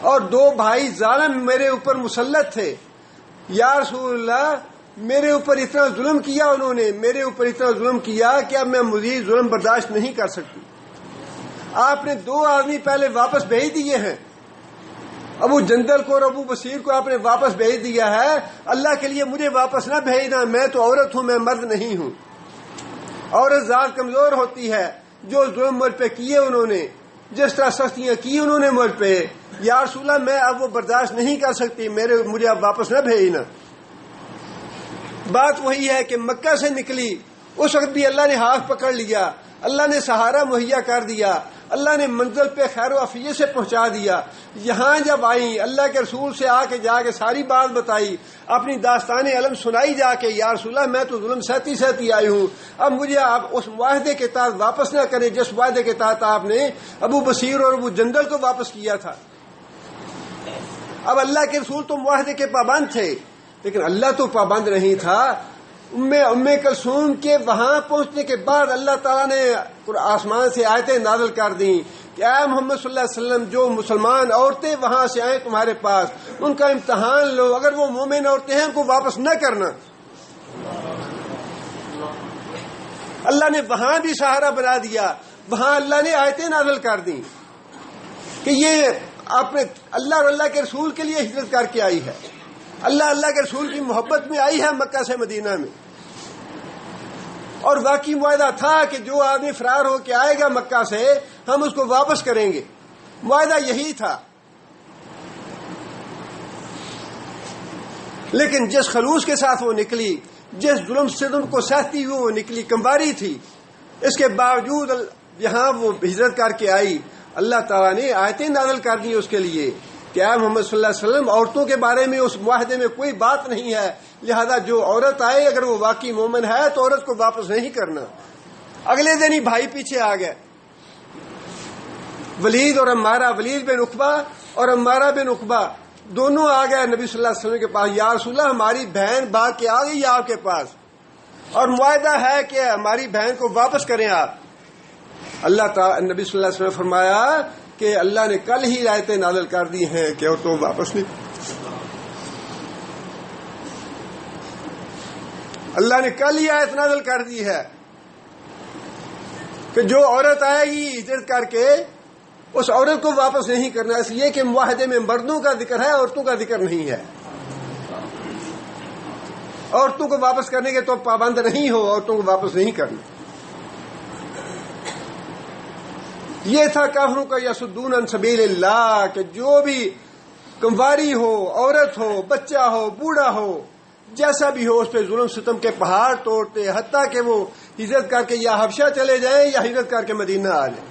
اور 2 بھائی ظالم میرے اوپر مسلط تھے۔ یا رسول اللہ، میرے اوپر اتنا ظلم کیا، انہوں نے میرے اوپر اتنا ظلم کیا کہ اب میں مزید ظلم برداشت نہیں کر سکتی۔ آپ نے 2 آدمی پہلے واپس بھیج دیے ہیں، ابو جندل کو اور ابو بصیر کو آپ نے واپس بھیج دیا ہے، اللہ کے لیے مجھے واپس نہ بھیجنا، میں تو عورت ہوں، میں مرد نہیں ہوں۔ عورت ذات کمزور ہوتی ہے، جو ظلم مجھ پہ کیے انہوں نے، جس طرح سختیاں کی انہوں نے مجھ پہ، یا رسول اللہ میں اب وہ برداشت نہیں کر سکتی، مجھے اب واپس نہ بھیجنا۔ بات وہی ہے کہ مکہ سے نکلی اس وقت بھی اللہ نے ہاتھ پکڑ لیا، اللہ نے سہارا مہیا کر دیا، اللہ نے منزل پہ خیر و عافیت سے پہنچا دیا۔ یہاں جب آئیں اللہ کے رسول سے آ کے جا کے ساری بات بتائی، اپنی داستان علم سنائی جا کے، یا رسول اللہ میں تو ظلم سہتی سہتی آئی ہوں، اب مجھے آپ اس معاہدے کے تحت واپس نہ کریں جس معاہدے کے تحت آپ نے ابو بصیر اور ابو جندل کو واپس کیا تھا۔ اب اللہ کے رسول تو معاہدے کے پابند تھے، لیکن اللہ تو پابند نہیں تھا۔ ام کلثوم کے وہاں پہنچنے کے بعد اللہ تعالیٰ نے آسمان سے آیتیں نازل کر دیں کہ اے محمد صلی اللہ علیہ وسلم، جو مسلمان عورتیں وہاں سے آئیں تمہارے پاس، ان کا امتحان لو، اگر وہ مومن عورتیں ہیں ان کو واپس نہ کرنا۔ اللہ نے وہاں بھی سہارا بنا دیا، وہاں اللہ نے آیتیں نازل کر دیں کہ یہ اپنے اللہ اور اللہ کے رسول کے لیے ہجرت کر کے آئی ہے، اللہ کے رسول کی محبت میں آئی ہے مکہ سے مدینہ میں، اور واقعی معاہدہ تھا کہ جو آدمی فرار ہو کے آئے گا مکہ سے ہم اس کو واپس کریں گے، معاہدہ یہی تھا۔ لیکن جس خلوص کے ساتھ وہ نکلی، جس ظلم ستم کو سہتی ہوئی وہ نکلی، کمواری تھی، اس کے باوجود یہاں وہ ہجرت کر کے آئی، اللہ تعالیٰ نے آیتیں نازل کر دی اس کے لیے کہ اے محمد صلی اللہ علیہ وسلم عورتوں کے بارے میں اس معاہدے میں کوئی بات نہیں ہے، لہذا جو عورت آئے اگر وہ واقعی مومن ہے تو عورت کو واپس نہیں کرنا۔ اگلے دن ہی بھائی پیچھے آ گئے، ولید اور عمارہ، ولید بن عقبہ اور عمارہ بن عقبہ دونوں آ گئے نبی صلی اللہ علیہ وسلم کے پاس، یا رسول اللہ ہماری بہن بھاگ کے آ گئی آپ کے پاس اور معاہدہ ہے کہ ہماری بہن کو واپس کریں آپ۔ اللہ تعالی نبی صلی اللہ علیہ وسلم نے فرمایا کہ اللہ نے کل ہی آیتیں نازل کر دی ہیں کہ وہ تو واپس نہیں، اللہ نے کل ہی آیت نازل کر دی ہے کہ جو عورت آئے گی ہجرت کر کے اس عورت کو واپس نہیں کرنا، اس لیے کہ معاہدے میں مردوں کا ذکر ہے، عورتوں کا ذکر نہیں ہے۔ عورتوں کو واپس کرنے کے تو پابند نہیں ہو، عورتوں کو واپس نہیں کرنا۔ یہ تھا کافروں کا یصدون عن سبیل اللہ کہ جو بھی کنواری ہو، عورت ہو، بچہ ہو، بوڑھا ہو، جیسا بھی ہو اس پہ ظلم ستم کے پہاڑ توڑتے، حتیٰ کہ وہ ہجرت کر کے یا حبشہ چلے جائیں یا ہجرت کر کے مدینہ آ جائیں۔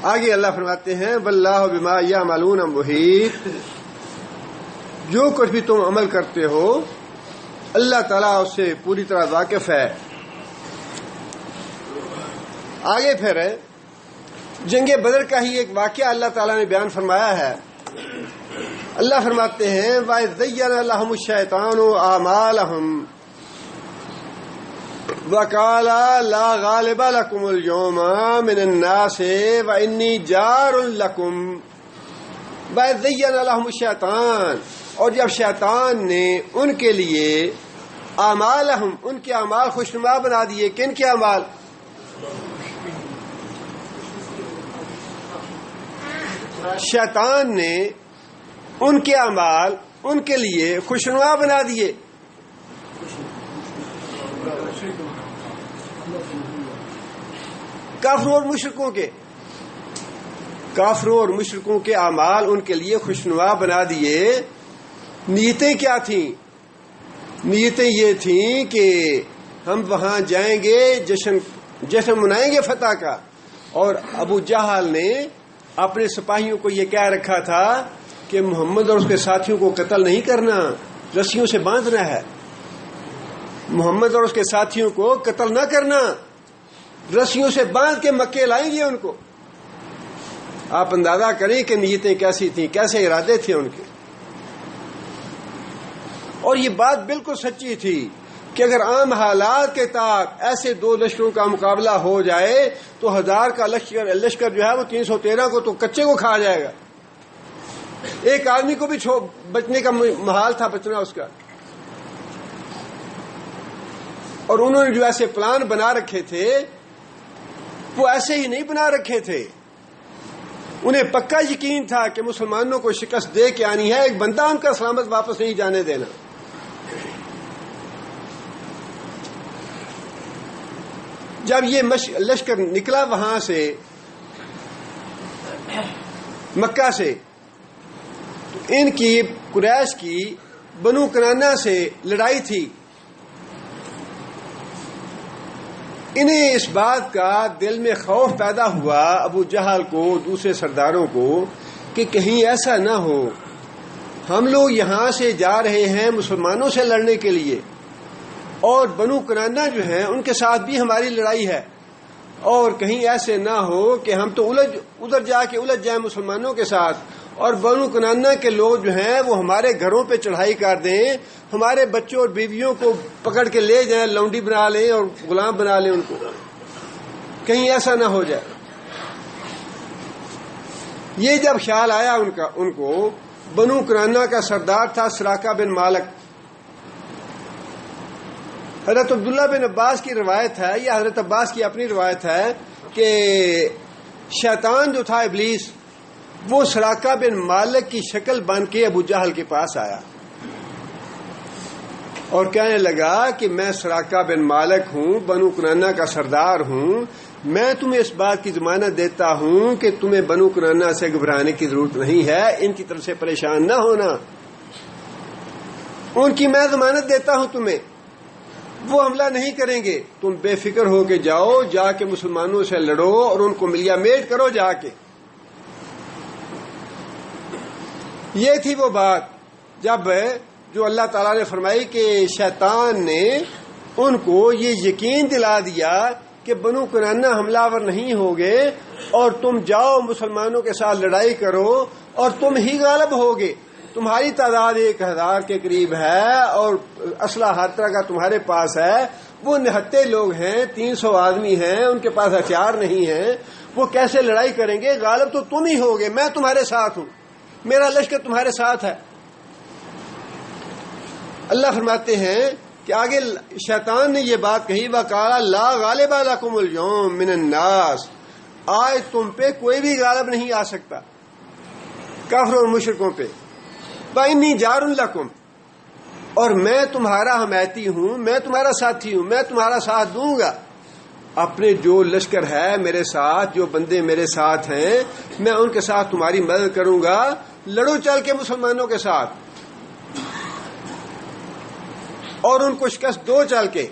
آگے اللہ فرماتے ہیں واللہ بما یعملون محیط، جو کچھ بھی تم عمل کرتے ہو اللہ تعالیٰ اس سے پوری طرح واقف ہے۔ آگے پھر جنگ بدر کا ہی ایک واقعہ اللہ تعالیٰ نے بیان فرمایا ہے۔ اللہ فرماتے ہیں وَإِذْ زَيَّنَ لَهُمُ الشَّيْطَانُ أَعْمَالَهُمْ وَقَالَ لَا غَالِبَ لَكُمُ الْيَوْمَ مِنَ النَّاسِ وَإِنِّي جَارٌ لَكُمْ وَإِذْ زَيَّنَ لَهُمُ الشَّيْطَانُ، اور جب شیطان نے ان کے لیے اعمالہم، ان کے اعمال خوشنما بنا دیے۔ کن کے اعمال؟ شیطان نے ان کے اعمال ان کے لیے خوشنما بنا دیے۔ کافروں اور مشرکوں کے اعمال ان کے لیے خوشنما بنا دیے۔ نیتیں کیا تھیں؟ نیتیں یہ تھیں کہ ہم وہاں جائیں گے، جشن منائیں گے فتح کا، اور ابو جہل نے اپنے سپاہیوں کو یہ کہہ رکھا تھا کہ محمد اور اس کے ساتھیوں کو قتل نہیں کرنا، رسیوں سے باندھنا ہے۔ محمد اور اس کے ساتھیوں کو قتل نہ کرنا، رسیوں سے باندھ کے مکے لائیں گے ان کو۔ آپ اندازہ کریں کہ نیتیں کیسی تھیں، کیسے ارادے تھے ان کے۔ اور یہ بات بالکل سچی تھی کہ اگر عام حالات کے تحت ایسے دو لشکروں کا مقابلہ ہو جائے تو 1000 کا لشکر جو ہے وہ 313 کو تو کچے کو کھا جائے گا، ایک آدمی کو بھی بچنے کا محال تھا بچنا اس کا۔ اور انہوں نے جو ایسے پلان بنا رکھے تھے وہ ایسے ہی نہیں بنا رکھے تھے، انہیں پکا یقین تھا کہ مسلمانوں کو شکست دے کے آنی ہے، ایک بندہ ان کا سلامت واپس نہیں جانے دینا۔ جب یہ لشکر نکلا وہاں سے مکہ سے، تو ان کی قریش کی بنو کنانہ سے لڑائی تھی۔ انہیں اس بات کا دل میں خوف پیدا ہوا ابو جہل کو، دوسرے سرداروں کو، کہ کہیں ایسا نہ ہو ہم لوگ یہاں سے جا رہے ہیں مسلمانوں سے لڑنے کے لیے، اور بنو کنانہ جو ہیں ان کے ساتھ بھی ہماری لڑائی ہے، اور کہیں ایسے نہ ہو کہ ہم تو ادھر جا کے الجھ جائیں مسلمانوں کے ساتھ، اور بنو کنانہ کے لوگ جو ہیں وہ ہمارے گھروں پہ چڑھائی کر دیں، ہمارے بچوں اور بیویوں کو پکڑ کے لے جائیں، لونڈی بنا لیں اور غلام بنا لیں ان کو، کہیں ایسا نہ ہو جائے۔ یہ جب خیال آیا ان کو، بنو کنانہ کا سردار تھا سراقہ بن مالک۔ حضرت عبداللہ بن عباس کی روایت ہے، یا حضرت عباس کی اپنی روایت ہے کہ شیطان جو تھا ابلیس، وہ سراقہ بن مالک کی شکل بن کے ابو جہل کے پاس آیا اور کہنے لگا کہ میں سراقہ بن مالک ہوں، بنو کنانہ کا سردار ہوں، میں تمہیں اس بات کی ضمانت دیتا ہوں کہ تمہیں بنو کنانہ سے گھبرانے کی ضرورت نہیں ہے، ان کی طرف سے پریشان نہ ہونا، ان کی میں ضمانت دیتا ہوں تمہیں۔ وہ حملہ نہیں کریں گے. تم بے فکر ہو کے جاؤ, جا کے مسلمانوں سے لڑو اور ان کو ملیا میٹ کرو جا کے. یہ تھی وہ بات جب جو اللہ تعالیٰ نے فرمائی کہ شیطان نے ان کو یہ یقین دلا دیا کہ بنو کنانہ حملہ آور نہیں ہوگے اور تم جاؤ مسلمانوں کے ساتھ لڑائی کرو اور تم ہی غالب ہوگے. تمہاری تعداد 1000 کے قریب ہے اور اسلحہ ہر طرح کا تمہارے پاس ہے. وہ نہتے لوگ ہیں, 300 آدمی ہیں, ان کے پاس ہتھیار نہیں ہیں. وہ کیسے لڑائی کریں گے؟ غالب تو تم ہی ہوگے. میں تمہارے ساتھ ہوں, میرا لشکر تمہارے ساتھ ہے. اللہ فرماتے ہیں کہ آگے شیطان نے یہ بات کہی, وَقَالَ لَا غَالِبَ لَكُمُ الْيَوْمَ مِنَ النَّاسِ, آج تم پہ کوئی بھی غالب نہیں آ سکتا کافروں اور مشرکوں پہ. وَإِنِّي جَارٌ لَكُمْ, اور میں تمہارا حمایتی ہوں, میں تمہارا ساتھی ہوں, میں تمہارا ساتھ دوں گا. اپنے جو لشکر ہے میرے ساتھ, جو بندے میرے ساتھ ہیں, میں ان کے ساتھ تمہاری مدد کروں گا. لڑو چل کے مسلمانوں کے ساتھ اور ان کو شکست دو چل کے,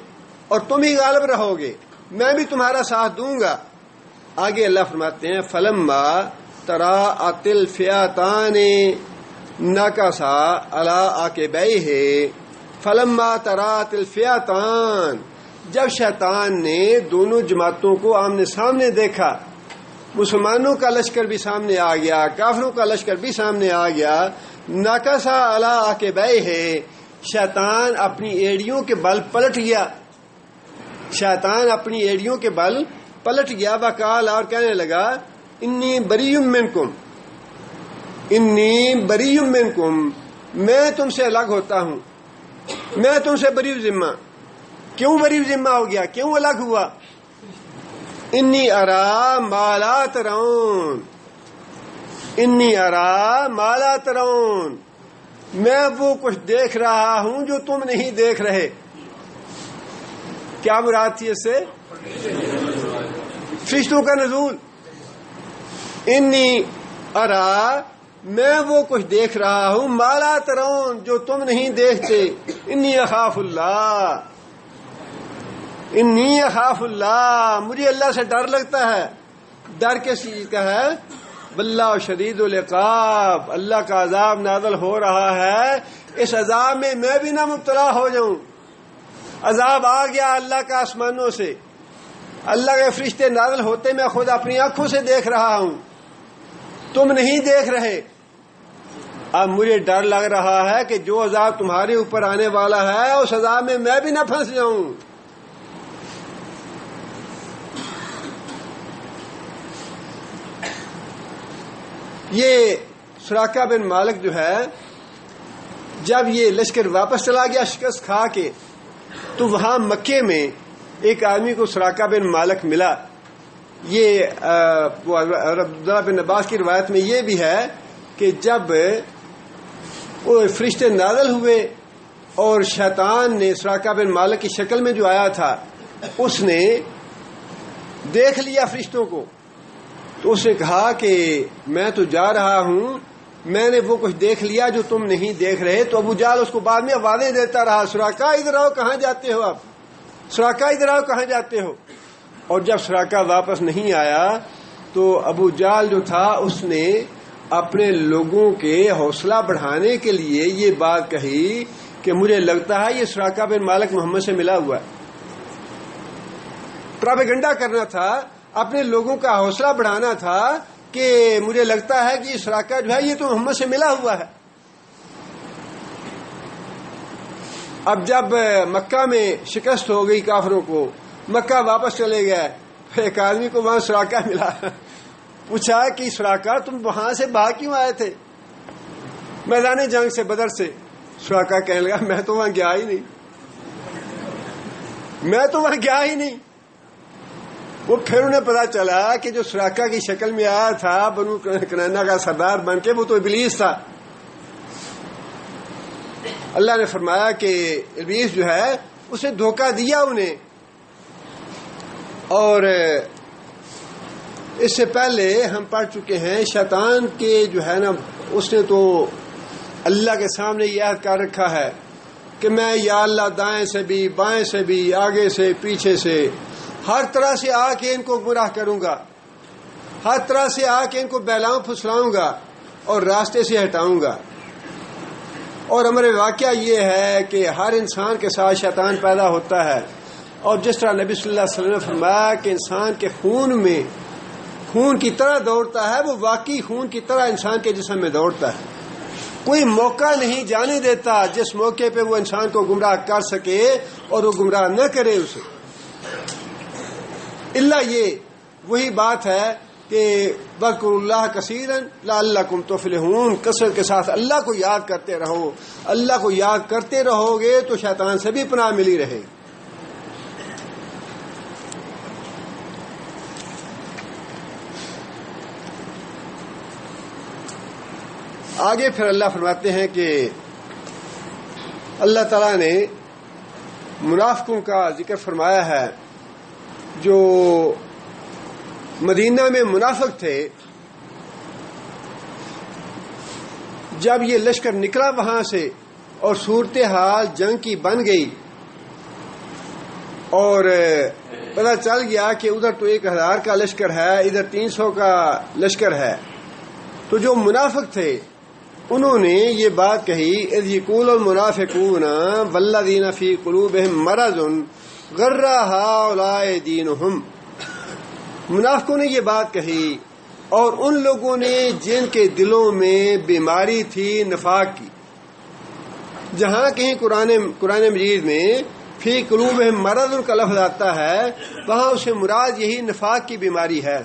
اور تم ہی غالب رہو گے, میں بھی تمہارا ساتھ دوں گا. آگے اللہ فرماتے ہیں فَلَمَّا تَرَاءَتِ الْفِئَتَانِ نَكَصَ عَلَىٰ عَقِبَيْهِ فَلَمَّا تَرَاءَتِ الْفِئَتَانِ, جب شیطان نے دونوں جماعتوں کو آمنے سامنے دیکھا, مسلمانوں کا لشکر بھی سامنے آ گیا, کافروں کا لشکر بھی سامنے آ گیا. نَكَصَ عَلَىٰ عَقِبَيْهِ, شیطان اپنی ایڑیوں کے بل پلٹ گیا. شیطان اپنی ایڑیوں کے بل پلٹ گیا. وقال, اور کہنے لگا, انی بری منکم, انی بری منکم, میں تم سے الگ ہوتا ہوں, میں تم سے بری ذمہ. کیوں بری ذمہ ہو گیا, کیوں الگ ہوا؟ انی ارا ما لا ترون, انی ارا ما لا ترون, میں وہ کچھ دیکھ رہا ہوں جو تم نہیں دیکھ رہے. کیا مراد تھی اس سے؟ فرشتوں کا نزول. انی ارا, میں وہ کچھ دیکھ رہا ہوں, ما لا ترون, جو تم نہیں دیکھتے. انی اخاف اللہ, انی اخاف اللہ, مجھے اللہ سے ڈر لگتا ہے. ڈر کس چیز کا ہے؟ واللہ شدید العقاب, اللہ کا عذاب نازل ہو رہا ہے, اس عذاب میں بھی نہ مبتلا ہو جاؤں. عذاب آ گیا اللہ کا آسمانوں سے, اللہ کے فرشتے نازل ہوتے میں خود اپنی آنکھوں سے دیکھ رہا ہوں, تم نہیں دیکھ رہے. اب مجھے ڈر لگ رہا ہے کہ جو عذاب تمہارے اوپر آنے والا ہے اس عذاب میں بھی نہ پھنس جاؤں. یہ سراقہ بن مالک جو ہے, جب یہ لشکر واپس چلا گیا شکست کھا کے, تو وہاں مکے میں ایک آدمی کو سراقہ بن مالک ملا. یہ عبداللہ بن عباس کی روایت میں یہ بھی ہے کہ جب وہ فرشتے نازل ہوئے اور شیطان نے سراقہ بن مالک کی شکل میں جو آیا تھا, اس نے دیکھ لیا فرشتوں کو, تو اس نے کہا کہ میں تو جا رہا ہوں, میں نے وہ کچھ دیکھ لیا جو تم نہیں دیکھ رہے. تو ابو جہل اس کو بعد میں آوازیں دیتا رہا, سراقہ ادھر آؤ, کہاں جاتے ہو آپ, سراقہ ادھر آؤ, کہاں جاتے ہو. اور جب سراقہ واپس نہیں آیا تو ابو جہل جو تھا اس نے اپنے لوگوں کے حوصلہ بڑھانے کے لیے یہ بات کہی کہ مجھے لگتا ہے یہ سراقہ بن مالک محمد سے ملا ہوا ہے. پروپیگنڈا کرنا تھا, اپنے لوگوں کا حوصلہ بڑھانا تھا کہ مجھے لگتا ہے کہ یہ سراقہ جو ہے یہ تو محمد سے ملا ہوا ہے. اب جب مکہ میں شکست ہو گئی کافروں کو, مکہ واپس چلے گئے, ایک آدمی کو وہاں سراقہ ملا, پوچھا کہ سراقہ تم وہاں سے بھاگ کیوں آئے تھے میدان جنگ سے, بدر سے؟ سراقہ کہنے لگا میں تو وہاں گیا ہی نہیں, میں تو وہاں گیا ہی نہیں. وہ پھر انہیں پتا چلا کہ جو سراقہ کی شکل میں آیا تھا بنو کنانہ کا سردار بن کے, وہ تو ابلیس تھا. اللہ نے فرمایا کہ ابلیس جو ہے اسے دھوکہ دیا انہیں. اور اس سے پہلے ہم پڑھ چکے ہیں شیطان کے جو ہے نا, اس نے تو اللہ کے سامنے یہ عہد کر رکھا ہے کہ میں یا اللہ دائیں سے بھی بائیں سے بھی آگے سے پیچھے سے ہر طرح سے آ کے ان کو گمراہ کروں گا، ہر طرح سے آ کے ان کو بہلاؤں پھسلاؤں گا اور راستے سے ہٹاؤں گا۔ اور ہمارے واقعہ یہ ہے کہ ہر انسان کے ساتھ شیطان پیدا ہوتا ہے، اور جس طرح نبی صلی اللہ علیہ وسلم نے فرمایا کہ انسان کے خون میں خون کی طرح دوڑتا ہے، وہ واقعی خون کی طرح انسان کے جسم میں دوڑتا ہے۔ کوئی موقع نہیں جانے دیتا جس موقع پہ وہ انسان کو گمراہ کر سکے اور وہ گمراہ نہ کرے اسے، الا یہ وہی بات ہے کہ وَاذْكُرُوا اللَّهَ كَثِيرًا لَعَلَّكُمْ تُفْلِحُونَ، کثرت کے ساتھ اللہ کو یاد کرتے رہو۔ اللہ کو یاد کرتے رہو گے تو شیطان سے بھی پناہ ملی رہے گی۔ آگے پھر اللہ فرماتے ہیں کہ اللہ تعالیٰ نے منافقوں کا ذکر فرمایا ہے۔ جو مدینہ میں منافق تھے، جب یہ لشکر نکلا وہاں سے اور صورتحال جنگ کی بن گئی اور پتہ چل گیا کہ ادھر تو 1000 کا لشکر ہے، ادھر 300 کا لشکر ہے، تو جو منافق تھے انہوں نے یہ بات کہی، اذ یقول المنافقون والذین فی قلوبہم مرض غر ہؤلاء دینہم، منافقوں نے یہ بات کہی اور ان لوگوں نے جن کے دلوں میں بیماری تھی نفاق کی۔ جہاں کہیں قرآن مجید میں فی قلوبہم مرض کا لفظ آتا ہے، وہاں اسے مراد یہی نفاق کی بیماری ہے۔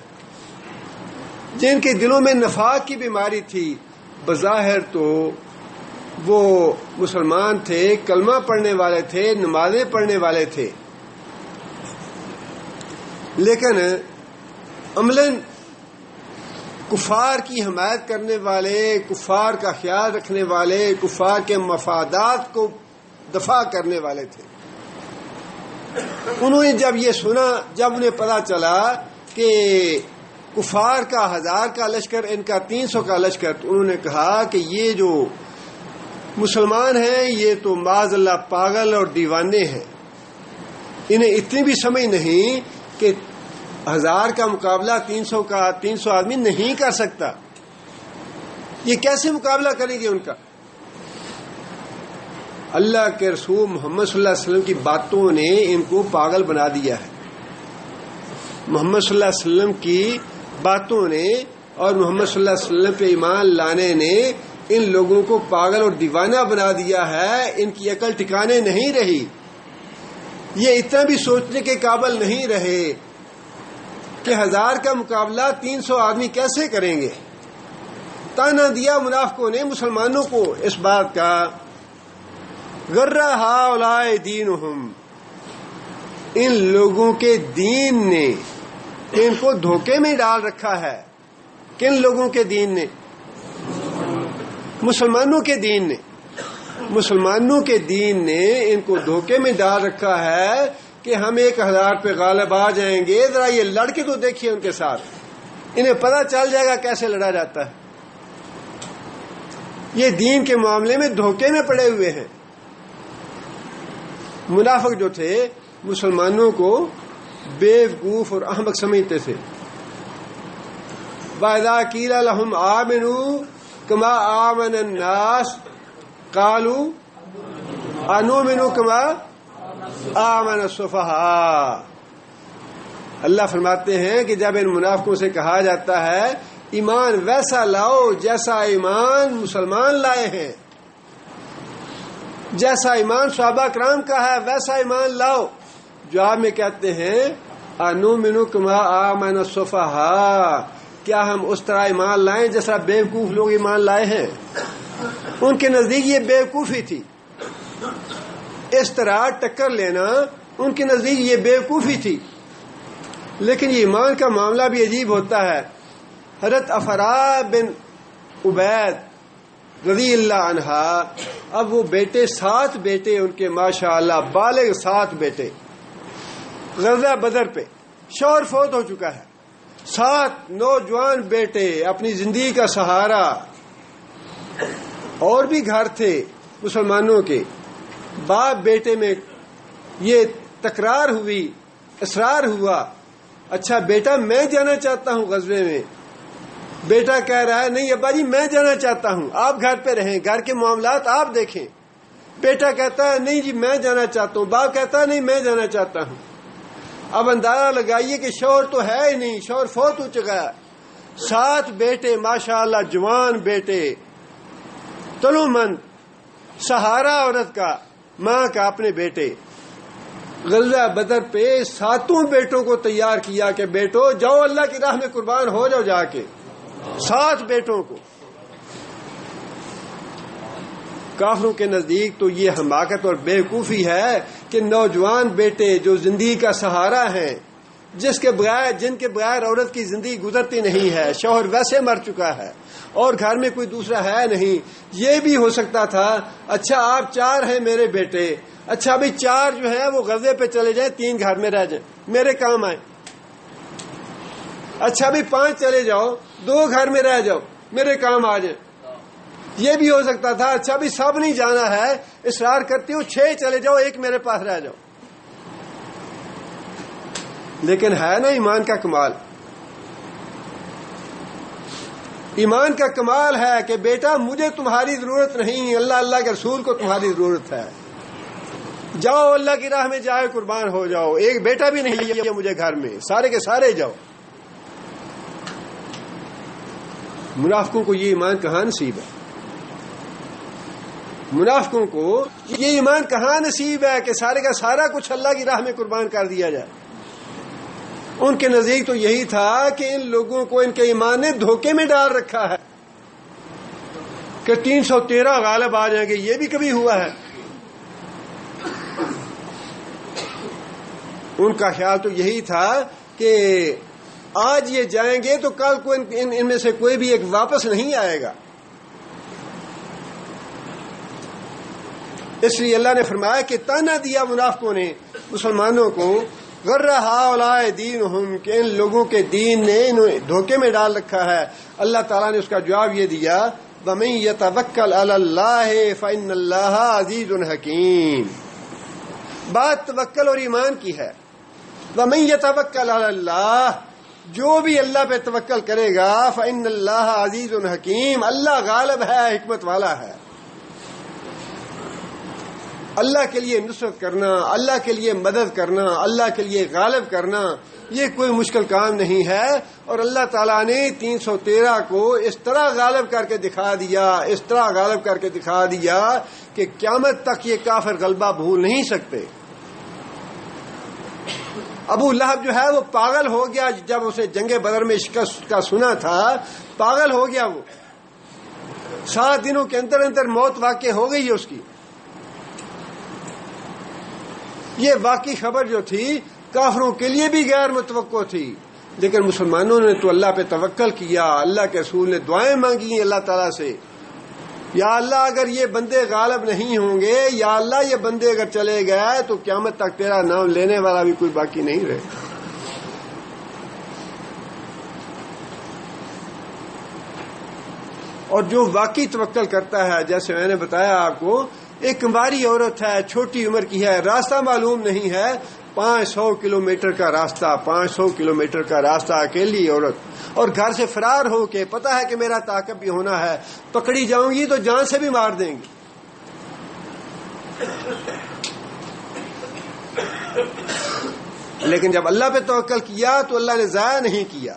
جن کے دلوں میں نفاق کی بیماری تھی، بظاہر تو وہ مسلمان تھے، کلمہ پڑھنے والے تھے، نمازیں پڑھنے والے تھے، لیکن عملاً کفار کی حمایت کرنے والے، کفار کا خیال رکھنے والے، کفار کے مفادات کو دفاع کرنے والے تھے۔ انہوں نے جب یہ سنا، جب انہیں پتہ چلا کہ کفار کا 1000 کا لشکر، ان کا 300 کا لشکر، تو انہوں نے کہا کہ یہ جو مسلمان ہیں یہ تو معاذ اللہ پاگل اور دیوانے ہیں، انہیں اتنی بھی سمجھ نہیں کہ 1000 کا مقابلہ 300 کا 300 آدمی نہیں کر سکتا، یہ کیسے مقابلہ کریں گے ان کا؟ اللہ کے رسول محمد صلی اللہ علیہ وسلم کی باتوں نے ان کو پاگل بنا دیا ہے۔ محمد صلی اللہ علیہ وسلم کی باتوں نے اور محمد صلی اللہ علیہ وسلم پہ ایمان لانے نے ان لوگوں کو پاگل اور دیوانہ بنا دیا ہے، ان کی عقل ٹھکانے نہیں رہی، یہ اتنا بھی سوچنے کے قابل نہیں رہے کہ 1000 کا مقابلہ 300 آدمی کیسے کریں گے۔ تانا دیا منافقوں نے مسلمانوں کو اس بات کا، غر ہؤلاء دینہم، ان لوگوں کے دین نے ان کو دھوکے میں ڈال رکھا ہے۔ کن لوگوں کے دین نے؟ مسلمانوں کے دین نے، مسلمانوں کے دین نے ان کو دھوکے میں ڈال رکھا ہے کہ ہم 1000 پہ غالب آ جائیں گے، ذرا یہ لڑ کے تو دیکھیے ان کے ساتھ، انہیں پتہ چل جائے گا کیسے لڑا جاتا ہے۔ یہ دین کے معاملے میں دھوکے میں پڑے ہوئے ہیں۔ منافق جو تھے مسلمانوں کو بیوقوف اور احمق سمجھتے تھے۔ وَإِذَا قِيلَ لَهُمْ آمِنُوا كَمَا آمَنَ النَّاسُ قَالُوا أَنُؤْمِنُ كَمَا آمَنَ السُّفَهَاءُ، اللہ فرماتے ہیں کہ جب ان منافقوں سے کہا جاتا ہے ایمان ویسا لاؤ جیسا ایمان مسلمان لائے ہیں، جیسا ایمان صحابہ کرام کا ہے ویسا ایمان لاؤ، جواب میں کہتے ہیں انؤمن کما آمن السفہاء، کیا ہم اس طرح ایمان لائیں جیسا بیوقوف لوگ ایمان لائے ہیں؟ ان کے نزدیک یہ بیوقوفی تھی، اس طرح ٹکر لینا ان کے نزدیک یہ بیوقوفی تھی۔ لیکن یہ ایمان کا معاملہ بھی عجیب ہوتا ہے۔ حضرت افرا بن عبید رضی اللہ عنہا، اب وہ بیٹے 7 بیٹے ان کے ماشاءاللہ بالغ 7 بیٹے، غزوہ بدر پہ شوہر فوت ہو چکا ہے، 7 نوجوان بیٹے اپنی زندگی کا سہارا، اور بھی گھر تھے مسلمانوں کے، باپ بیٹے میں یہ تکرار ہوئی، اصرار ہوا، اچھا بیٹا میں جانا چاہتا ہوں غزوے میں، بیٹا کہہ رہا ہے نہیں ابا جی میں جانا چاہتا ہوں، آپ گھر پہ رہیں، گھر کے معاملات آپ دیکھیں۔ بیٹا کہتا ہے نہیں جی میں جانا چاہتا ہوں، باپ کہتا ہے نہیں میں جانا چاہتا ہوں۔ اب اندازہ لگائیے کہ شوہر تو ہے ہی نہیں، شوہر فوت ہو چکا ہے، 7 بیٹے ماشاءاللہ جوان بیٹے، تلو مند، سہارا عورت کا، ماں کا، اپنے بیٹے۔ غزوہ بدر پہ 7 بیٹوں کو تیار کیا کہ بیٹو جاؤ اللہ کی راہ میں قربان ہو جاؤ جا کے، 7 بیٹوں کو۔ کافروں کے نزدیک تو یہ حماقت اور بیوقوفی ہے کہ نوجوان بیٹے جو زندگی کا سہارا ہیں، جن کے بغیر عورت کی زندگی گزرتی نہیں ہے، شوہر ویسے مر چکا ہے اور گھر میں کوئی دوسرا ہے نہیں، یہ بھی ہو سکتا تھا اچھا آپ 4 ہیں میرے بیٹے، اچھا ابھی 4 جو ہیں وہ غزے پہ چلے جائیں، 3 گھر میں رہ جائیں میرے کام آئیں، اچھا ابھی 5 چلے جاؤ، 2 گھر میں رہ جاؤ میرے کام آ جائیں۔ یہ بھی ہو سکتا تھا اچھا ابھی سب نہیں جانا ہے، اصرار کرتی ہوں 6 چلے جاؤ، 1 میرے پاس رہ جاؤ۔ لیکن ہے نا ایمان کا کمال، ایمان کا کمال ہے کہ بیٹا مجھے تمہاری ضرورت نہیں، اللہ کے رسول کو تمہاری ضرورت ہے، جاؤ اللہ کی راہ میں جائے قربان ہو جاؤ، ایک بیٹا بھی نہیں لیا مجھے گھر میں، سارے کے سارے جاؤ۔ منافقوں کو یہ ایمان کہاں نصیب ہے؟ منافقوں کو یہ ایمان کہاں نصیب ہے کہ سارے کا سارا کچھ اللہ کی راہ میں قربان کر دیا جائے؟ ان کے نزدیک تو یہی تھا کہ ان لوگوں کو ان کے ایمان نے دھوکے میں ڈال رکھا ہے کہ 313 غالب آ جائیں گے، یہ بھی کبھی ہوا ہے؟ ان کا خیال تو یہی تھا کہ آج یہ جائیں گے تو کل کو ان میں سے کوئی بھی ایک واپس نہیں آئے گا۔ اس لیے اللہ نے فرمایا کہ تانا دیا منافقوں نے مسلمانوں کو، غر ہؤلاء دینہم، کہ ان لوگوں کے دین نے انہیں دھوکے میں ڈال رکھا ہے۔ اللہ تعالیٰ نے اس کا جواب یہ دیا وَمَن يَتَوَکَّلْ عَلَى اللَّهِ فَإِنَّ اللَّهَ عَزِیزٌ حَکِیمٌ۔ بات توکل اور ایمان کی ہے۔ وَمَن يَتَوَکَّلْ عَلَى اللَّهِ، جو بھی اللہ پہ توکل کرے گا فَإِنَّ اللَّهَ عَزِیزٌ حَکِیمٌ، اللہ غالب ہے، حکمت والا ہے۔ اللہ کے لیے نصرت کرنا، اللہ کے لیے مدد کرنا، اللہ کے لیے غالب کرنا، یہ کوئی مشکل کام نہیں ہے۔ اور اللہ تعالیٰ نے 313 کو اس طرح غالب کر کے دکھا دیا، اس طرح غالب کر کے دکھا دیا کہ قیامت تک یہ کافر غلبہ بھول نہیں سکتے۔ ابو لہب جو ہے وہ پاگل ہو گیا جب اسے جنگ بدر میں شکست کا سنا تھا، پاگل ہو گیا وہ، 7 دنوں کے اندر اندر موت واقع ہو گئی ہے اس کی۔ یہ واقعی خبر جو تھی کافروں کے لیے بھی غیر متوقع تھی، لیکن مسلمانوں نے تو اللہ پہ توکل کیا، اللہ کے رسول نے دعائیں مانگی اللہ تعالیٰ سے، یا اللہ اگر یہ بندے غالب نہیں ہوں گے، یا اللہ یہ بندے اگر چلے گئے تو قیامت تک تیرا نام لینے والا بھی کوئی باقی نہیں رہے۔ اور جو واقعی توکل کرتا ہے، جیسے میں نے بتایا آپ کو، ایک کنواری عورت ہے، چھوٹی عمر کی ہے، راستہ معلوم نہیں ہے، 500 کلومیٹر کا راستہ، 500 کلومیٹر کا راستہ اکیلی عورت، اور گھر سے فرار ہو کے پتہ ہے کہ میرا تعاقب بھی ہونا ہے، پکڑی جاؤں گی تو جان سے بھی مار دیں گی۔ لیکن جب اللہ پہ توکل کیا تو اللہ نے ضائع نہیں کیا،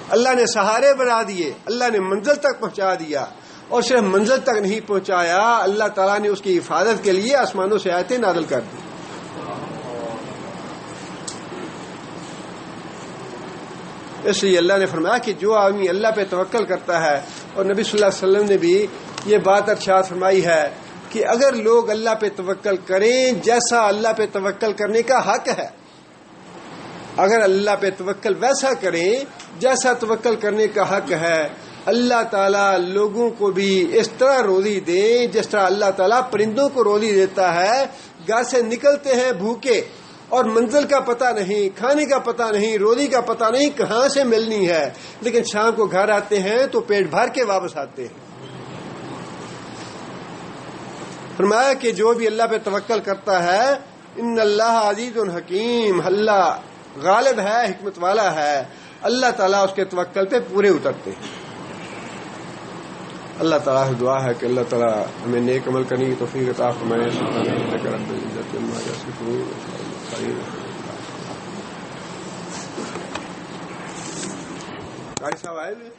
اللہ نے سہارے بنا دیے، اللہ نے منزل تک پہنچا دیا، اور صرف منزل تک نہیں پہنچایا، اللہ تعالیٰ نے اس کی حفاظت کے لیے آسمانوں سے آیتیں نازل کر دی۔ اس لیے اللہ نے فرمایا کہ جو آدمی اللہ پہ توکل کرتا ہے، اور نبی صلی اللہ علیہ وسلم نے بھی یہ بات ارشاد فرمائی ہے کہ اگر لوگ اللہ پہ توکل کریں جیسا اللہ پہ توکل کرنے کا حق ہے، اگر اللہ پہ توکل ویسا کریں جیسا توکل کرنے کا حق ہے، اللہ تعالیٰ لوگوں کو بھی اس طرح روزی دے جس طرح اللہ تعالیٰ پرندوں کو روزی دیتا ہے۔ گھر سے نکلتے ہیں بھوکے اور منزل کا پتہ نہیں، کھانے کا پتہ نہیں، روزی کا پتہ نہیں کہاں سے ملنی ہے، لیکن شام کو گھر آتے ہیں تو پیٹ بھر کے واپس آتے ہیں۔ فرمایا کہ جو بھی اللہ پہ توکل کرتا ہے، ان اللہ عزیز حکیم، اللہ غالب ہے، حکمت والا ہے، اللہ تعالیٰ اس کے توکل پہ پورے اترتے ہیں۔ اللہ تعالیٰ سے دعا ہے کہ اللہ تعالیٰ ہمیں نیک عمل کرنے کی توفیق عطا فرمائے۔ قاری صاحب آئے ہوئے